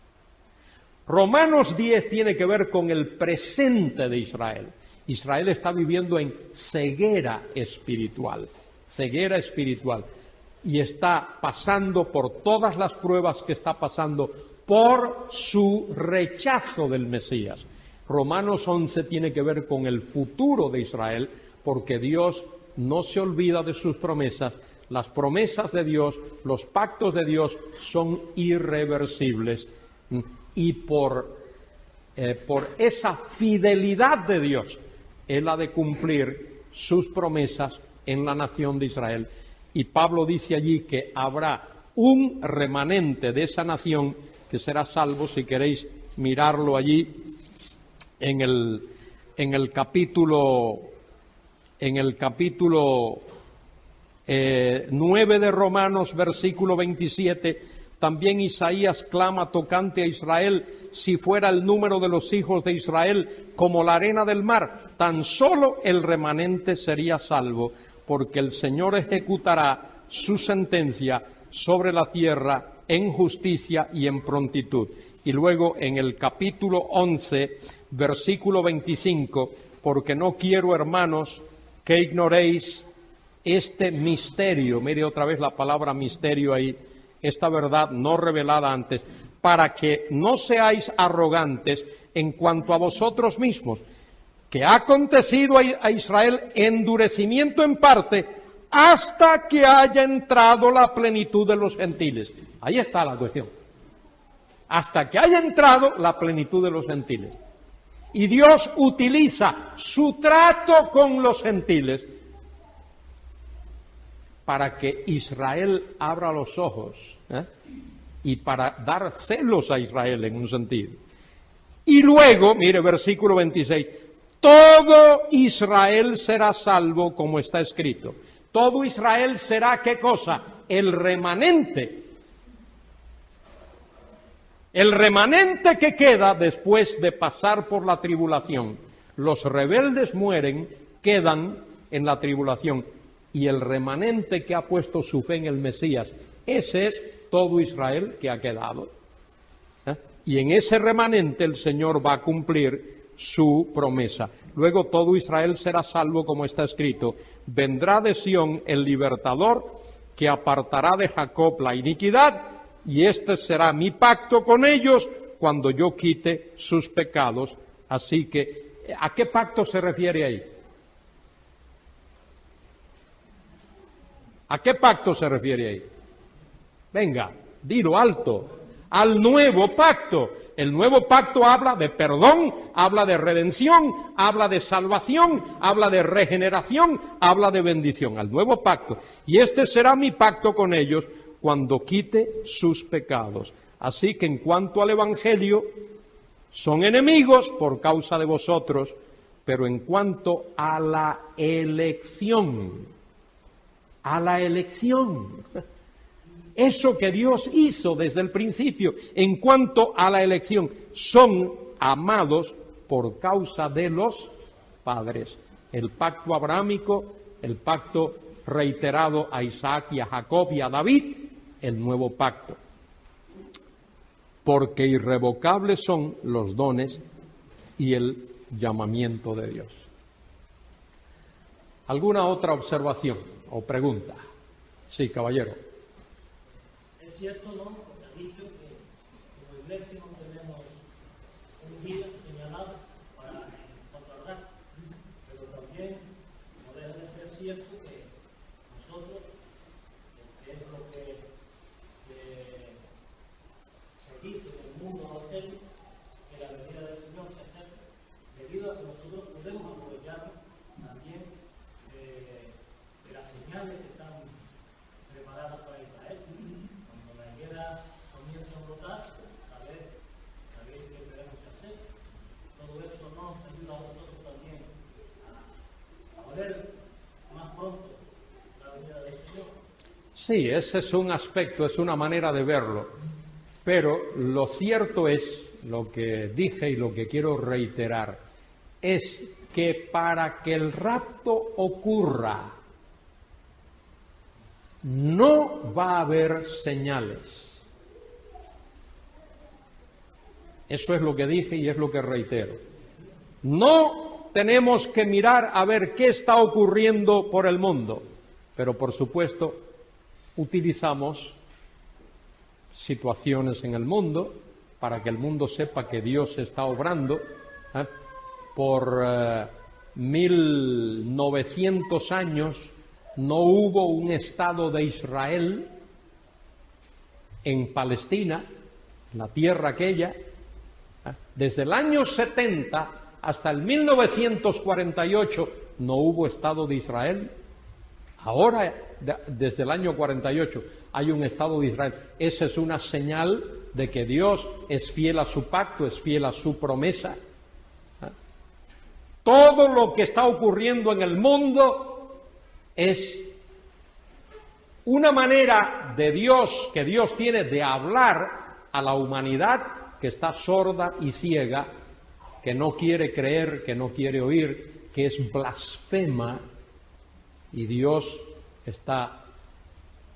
S1: Romanos 10 tiene que ver con el presente de Israel. Israel está viviendo en ceguera espiritual, y está pasando por todas las pruebas que está pasando por su rechazo del Mesías. Romanos 11 tiene que ver con el futuro de Israel, porque Dios no se olvida de sus promesas. Las promesas de Dios, los pactos de Dios son irreversibles, y por esa fidelidad de Dios, Él ha de cumplir sus promesas en la nación de Israel. Y Pablo dice allí que habrá un remanente de esa nación que será salvo. Si queréis mirarlo allí en el capítulo 9 de Romanos, versículo 27, también Isaías clama tocante a Israel: si fuera el número de los hijos de Israel como la arena del mar, tan solo el remanente sería salvo, porque el Señor ejecutará su sentencia sobre la tierra en justicia y en prontitud. Y luego en el capítulo 11, versículo 25, porque no quiero, hermanos, que ignoréis este misterio, mire otra vez la palabra misterio ahí, esta verdad no revelada antes, para que no seáis arrogantes en cuanto a vosotros mismos, que ha acontecido a Israel endurecimiento en parte, hasta que haya entrado la plenitud de los gentiles. Ahí está la cuestión. Hasta que haya entrado la plenitud de los gentiles. Y Dios utiliza su trato con los gentiles para que Israel abra los ojos, y para dar celos a Israel en un sentido. Y luego, mire, versículo 26, todo Israel será salvo, como está escrito. Todo Israel será, ¿qué cosa? El remanente. El remanente que queda después de pasar por la tribulación. Los rebeldes mueren, quedan en la tribulación. Y el remanente que ha puesto su fe en el Mesías, ese es todo Israel que ha quedado. Y en ese remanente el Señor va a cumplir su promesa. Luego todo Israel será salvo, como está escrito: vendrá de Sión el libertador, que apartará de Jacob la iniquidad, y este será mi pacto con ellos cuando yo quite sus pecados. Así que, ¿a qué pacto se refiere ahí? ¿A qué pacto se refiere ahí? Venga, dilo alto. Al nuevo pacto. El nuevo pacto habla de perdón, habla de redención, habla de salvación, habla de regeneración, habla de bendición. Al nuevo pacto. Y este será mi pacto con ellos cuando quite sus pecados. Así que en cuanto al Evangelio, son enemigos por causa de vosotros, pero en cuanto a la elección, eso que Dios hizo desde el principio, en cuanto a la elección, son amados por causa de los padres. El pacto abrahámico, el pacto reiterado a Isaac y a Jacob y a David, el nuevo pacto. Porque irrevocables son los dones y el llamamiento de Dios. ¿Alguna otra observación o pregunta? Sí, caballero.
S5: Es cierto, ¿no? Porque ha dicho que como iglesia no tenemos un día señalado para otorgar, pero también no deja de ser cierto que nosotros, que es lo que se dice en el mundo evangélico, que la venida del Señor se acerca, debido a que nosotros podemos aprovechar también de las señales que están preparadas para Israel. Cuando la higuera comienza a brotar, saber qué tenemos que hacer. Todo eso nos ayuda a nosotros también a ver más pronto la venida del Señor.
S1: Sí, ese es un aspecto, es una manera de verlo. Pero lo cierto es, lo que dije y lo que quiero reiterar, es que para que el rapto ocurra no va a haber señales. Eso es lo que dije y es lo que reitero. No tenemos que mirar a ver qué está ocurriendo por el mundo, pero por supuesto utilizamos situaciones en el mundo para que el mundo sepa que Dios está obrando. Por 1900 años no hubo un Estado de Israel en Palestina, la tierra aquella. Desde el año 70 hasta el 1948 no hubo Estado de Israel. Ahora, desde el año 48, hay un Estado de Israel. Esa es una señal de que Dios es fiel a su pacto, es fiel a su promesa. Todo lo que está ocurriendo en el mundo es una manera de Dios, que Dios tiene de hablar a la humanidad que está sorda y ciega, que no quiere creer, que no quiere oír, que es blasfema, y Dios está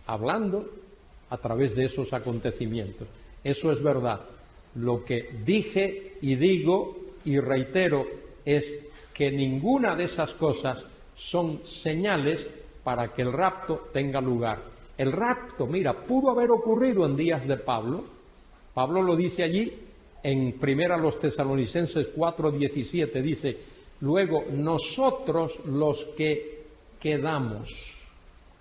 S1: hablando a través de esos acontecimientos. Eso es verdad. Lo que dije y digo y reitero es que ninguna de esas cosas son señales para que el rapto tenga lugar. El rapto, mira, pudo haber ocurrido en días de Pablo. Pablo lo dice allí en 1 Tesalonicenses 4:17, dice: luego nosotros los que quedamos.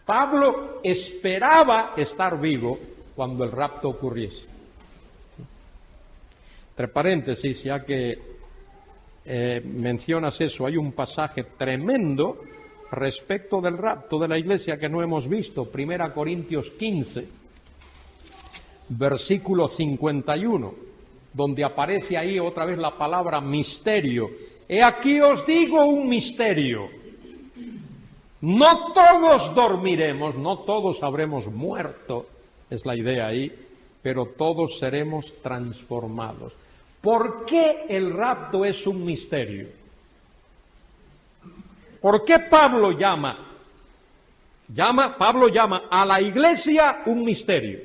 S1: Pablo esperaba estar vivo cuando el rapto ocurriese. Entre paréntesis, ya que mencionas eso, hay un pasaje tremendo respecto del rapto de la iglesia que no hemos visto, 1 Corintios 15, versículo 51, donde aparece ahí otra vez la palabra misterio. He aquí os digo un misterio: no todos dormiremos, no todos habremos muerto, es la idea ahí, pero todos seremos transformados. ¿Por qué el rapto es un misterio? ¿Por qué Pablo llama a la iglesia un misterio?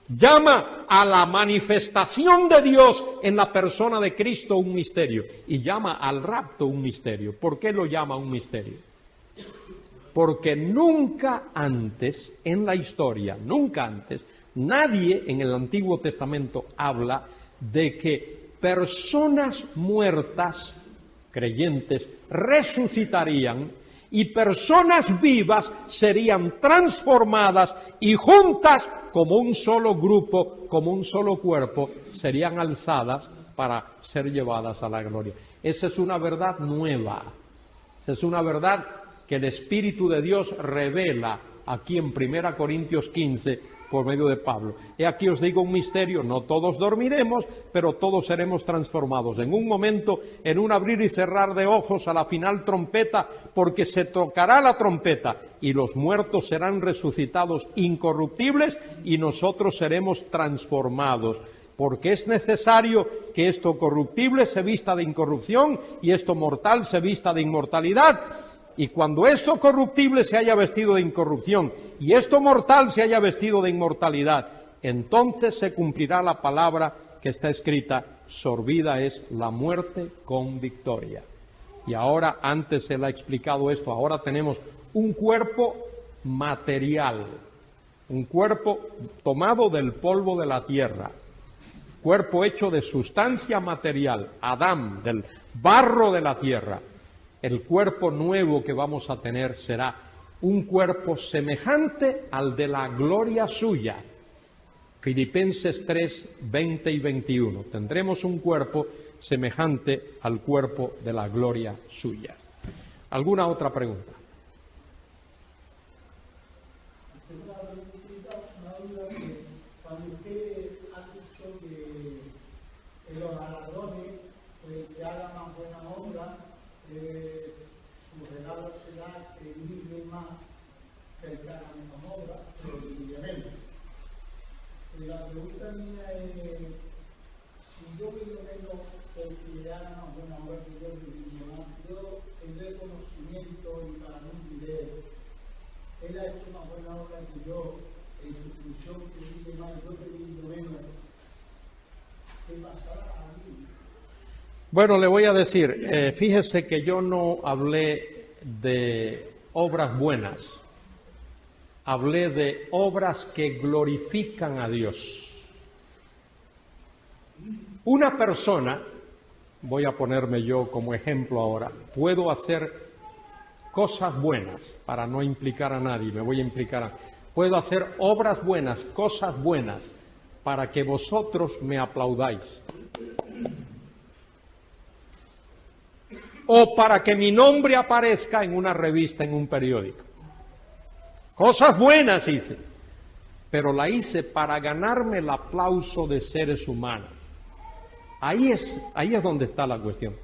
S1: Llama a la manifestación de Dios en la persona de Cristo un misterio, y llama al rapto un misterio. ¿Por qué lo llama un misterio? Porque nunca antes en la historia, nadie en el Antiguo Testamento habla de que personas muertas, creyentes, resucitarían y personas vivas serían transformadas y juntas como un solo grupo, como un solo cuerpo, serían alzadas para ser llevadas a la gloria. Esa es una verdad nueva, esa es una verdad que el Espíritu de Dios revela aquí en 1 Corintios 15 por medio de Pablo. He aquí os digo un misterio: no todos dormiremos, pero todos seremos transformados. En un momento, en un abrir y cerrar de ojos, a la final trompeta, porque se tocará la trompeta, y los muertos serán resucitados incorruptibles, y nosotros seremos transformados. Porque es necesario que esto corruptible se vista de incorrupción, y esto mortal se vista de inmortalidad. Y cuando esto corruptible se haya vestido de incorrupción y esto mortal se haya vestido de inmortalidad, entonces se cumplirá la palabra que está escrita: sorbida es la muerte con victoria. Y ahora, antes se le ha explicado esto, ahora tenemos un cuerpo material, un cuerpo tomado del polvo de la tierra, cuerpo hecho de sustancia material, Adán, del barro de la tierra. El cuerpo nuevo que vamos a tener será un cuerpo semejante al de la gloria suya. Filipenses 3, 20 y 21. Tendremos un cuerpo semejante al cuerpo de la gloria suya. ¿Alguna otra pregunta?
S6: Cuando usted ha dicho que los galardones que hagan más buena obra, su regalo será que vive más que el que haga menos obra, pero vive menos. La pregunta mía es, si si yo por lo menos el que le haga más buena obra que yo, yo tendré conocimiento y para mí diré, él ha hecho más buena obra que yo, en su función que vive más, yo que vivo menos. ¿Qué pasará a mí?
S1: Bueno, le voy a decir, fíjese que yo no hablé de obras buenas, hablé de obras que glorifican a Dios. Una persona, voy a ponerme yo como ejemplo ahora, puedo hacer cosas buenas, para no implicar a nadie, me voy a implicar puedo hacer obras buenas, cosas buenas, para que vosotros me aplaudáis. O para que mi nombre aparezca en una revista, en un periódico. Cosas buenas hice, pero la hice para ganarme el aplauso de seres humanos. Ahí es donde está la cuestión.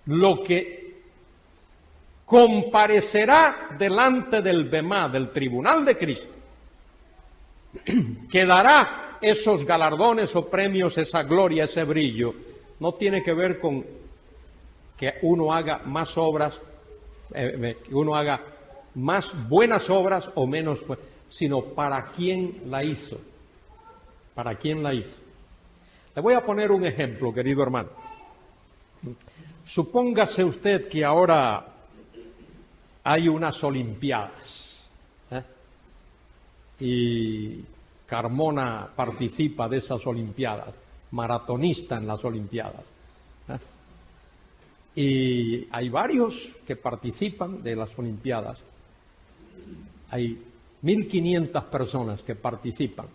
S1: Lo que comparecerá delante del Bemá, del tribunal de Cristo, que dará esos galardones o premios, esa gloria, ese brillo, no tiene que ver con que uno haga más obras, que uno haga más buenas obras o menos, sino para quién la hizo. ¿Para quién la hizo? Le voy a poner un ejemplo, querido hermano. Supóngase usted que ahora hay unas Olimpiadas, y Carmona participa de esas Olimpiadas, maratonista en las Olimpiadas. Y hay varios que participan de las Olimpiadas. Hay 1.500 personas que participan.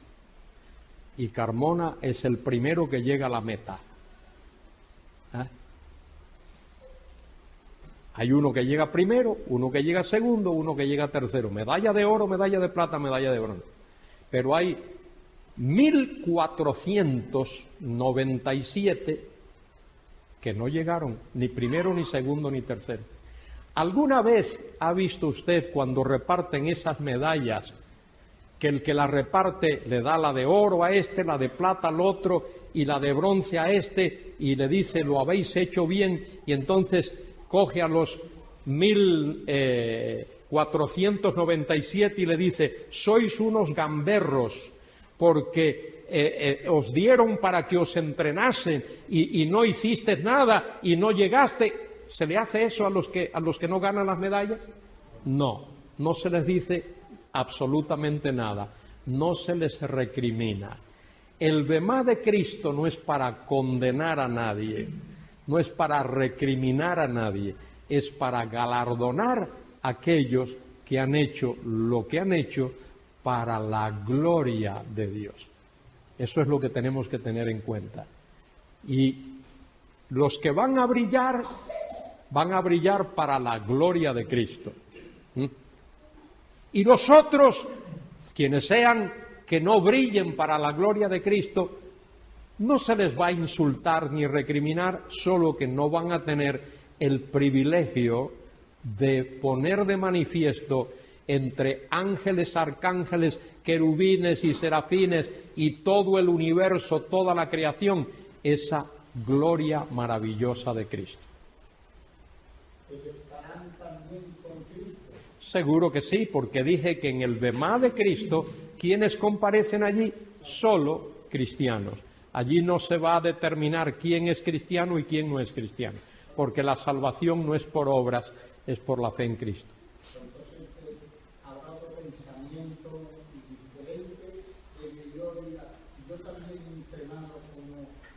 S1: Y Carmona es el primero que llega a la meta. Hay uno que llega primero, uno que llega segundo, uno que llega tercero. Medalla de oro, medalla de plata, medalla de bronce. Pero hay 1.497 que no llegaron ni primero, ni segundo, ni tercero. ¿Alguna vez ha visto usted cuando reparten esas medallas que el que la reparte le da la de oro a este, la de plata al otro y la de bronce a este y le dice lo habéis hecho bien y entonces coge a los 1.497 y le dice sois unos gamberros porque os dieron para que os entrenasen y no hiciste nada y no llegaste? ¿Se le hace eso a los que no ganan las medallas? No, no se les dice absolutamente nada, no se les recrimina. El Bemá de Cristo no es para condenar a nadie, no es para recriminar a nadie, es para galardonar a aquellos que han hecho lo que han hecho para la gloria de Dios. Eso es lo que tenemos que tener en cuenta. Y los que van a brillar para la gloria de Cristo. Y los otros, quienes sean que no brillen para la gloria de Cristo, no se les va a insultar ni recriminar, solo que no van a tener el privilegio de poner de manifiesto entre ángeles, arcángeles, querubines y serafines y todo el universo, toda la creación, esa gloria maravillosa de Cristo. Seguro que sí, porque dije que en el Bemá de Cristo, ¿quiénes comparecen allí? Solo cristianos. Allí no se va a determinar quién es cristiano y quién no es cristiano, porque la salvación no es por obras, es por la fe en Cristo.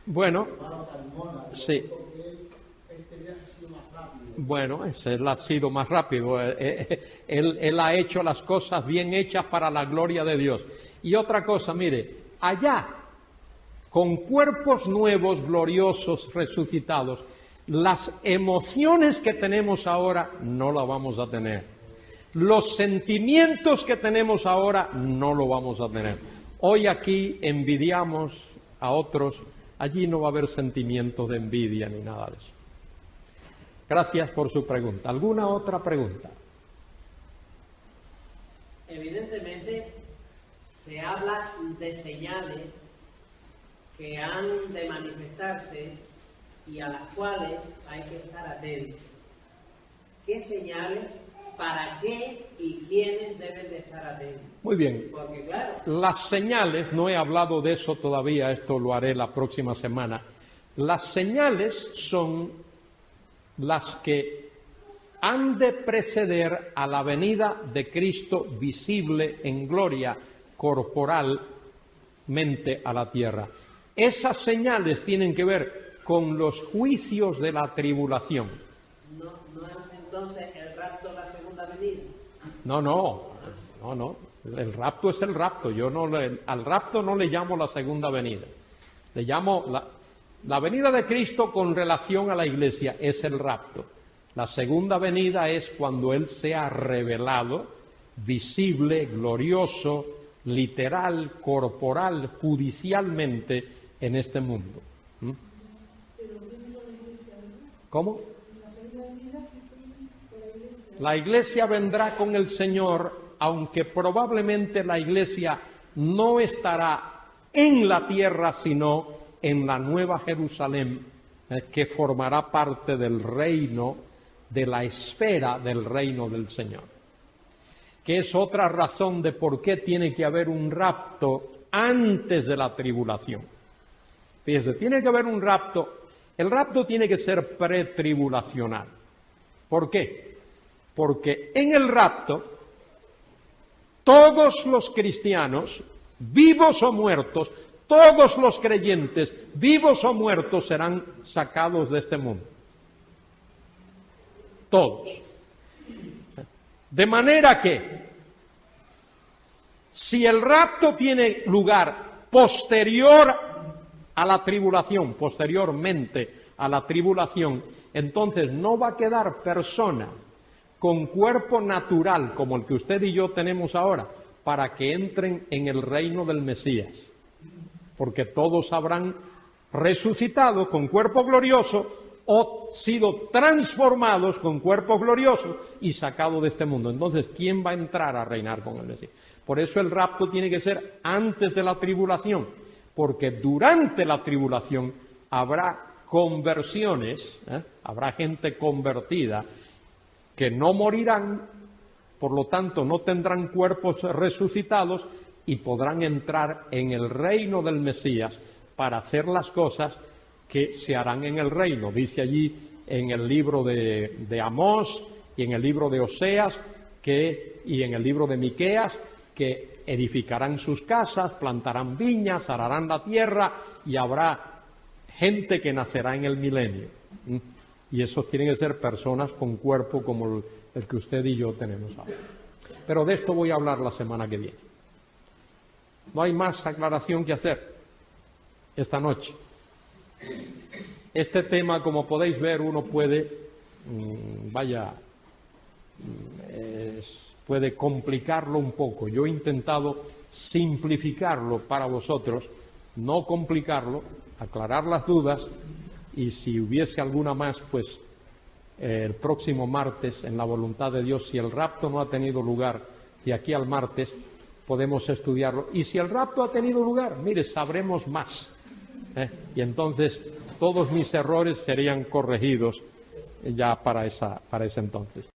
S1: Bueno, sí. Bueno, él ha sido más rápido. Él ha hecho las cosas bien hechas para la gloria de Dios. Y otra cosa, mire, allá, con cuerpos nuevos, gloriosos, resucitados, las emociones que tenemos ahora no las vamos a tener. Los sentimientos que tenemos ahora no lo vamos a tener. Hoy aquí envidiamos a otros, allí no va a haber sentimientos de envidia ni nada de eso. Gracias por su pregunta. ¿Alguna otra pregunta?
S2: Evidentemente se habla de señales que han de manifestarse y a las cuales hay que estar atentos. ¿Qué señales, para qué y quiénes deben de estar atentos?
S1: Muy bien.
S2: Porque claro,
S1: Las señales, no he hablado de eso todavía, esto lo haré la próxima semana. Las señales son las que han de preceder a la venida de Cristo visible en gloria corporalmente a la tierra. Esas señales tienen que ver con los juicios de la tribulación.
S2: ¿no es entonces el rapto la segunda venida?
S1: No. El rapto es el rapto. Al rapto no le llamo la segunda venida. Le llamo la venida de Cristo con relación a la iglesia es el rapto. La segunda venida es cuando Él sea revelado, visible, glorioso, literal, corporal, judicialmente en este mundo. ¿Mm? ¿Cómo? La iglesia vendrá con el Señor, aunque probablemente la iglesia no estará en la tierra, sino en la Nueva Jerusalén, que formará parte del reino, de la esfera del reino del Señor. Que es otra razón de por qué tiene que haber un rapto antes de la tribulación. Fíjese, tiene que haber un rapto. El rapto tiene que ser pretribulacional. ¿Por qué? Porque en el rapto todos los cristianos, vivos o muertos, todos los creyentes, vivos o muertos, serán sacados de este mundo. Todos. De manera que, si el rapto tiene lugar posterior a la tribulación, posteriormente a la tribulación, entonces no va a quedar persona con cuerpo natural como el que usted y yo tenemos ahora para que entren en el reino del Mesías, porque todos habrán resucitado con cuerpo glorioso o sido transformados con cuerpo glorioso y sacados de este mundo. Entonces, ¿quién va a entrar a reinar con el Mesías? Por eso el rapto tiene que ser antes de la tribulación, porque durante la tribulación habrá conversiones, habrá gente convertida que no morirán, por lo tanto no tendrán cuerpos resucitados y podrán entrar en el reino del Mesías para hacer las cosas que se harán en el reino. Dice allí en el libro de Amós y en el libro de Oseas y en el libro de Miqueas que edificarán sus casas, plantarán viñas, ararán la tierra y habrá gente que nacerá en el milenio. Y esos tienen que ser personas con cuerpo como el que usted y yo tenemos ahora. Pero de esto voy a hablar la semana que viene. No hay más aclaración que hacer esta noche. Este tema, como podéis ver, uno puede, puede complicarlo un poco. Yo he intentado simplificarlo para vosotros, no complicarlo, aclarar las dudas, y si hubiese alguna más, pues el próximo martes, en la voluntad de Dios, si el rapto no ha tenido lugar, de aquí al martes podemos estudiarlo. Y si el rapto ha tenido lugar, mire, sabremos más. Y entonces todos mis errores serían corregidos ya para ese entonces.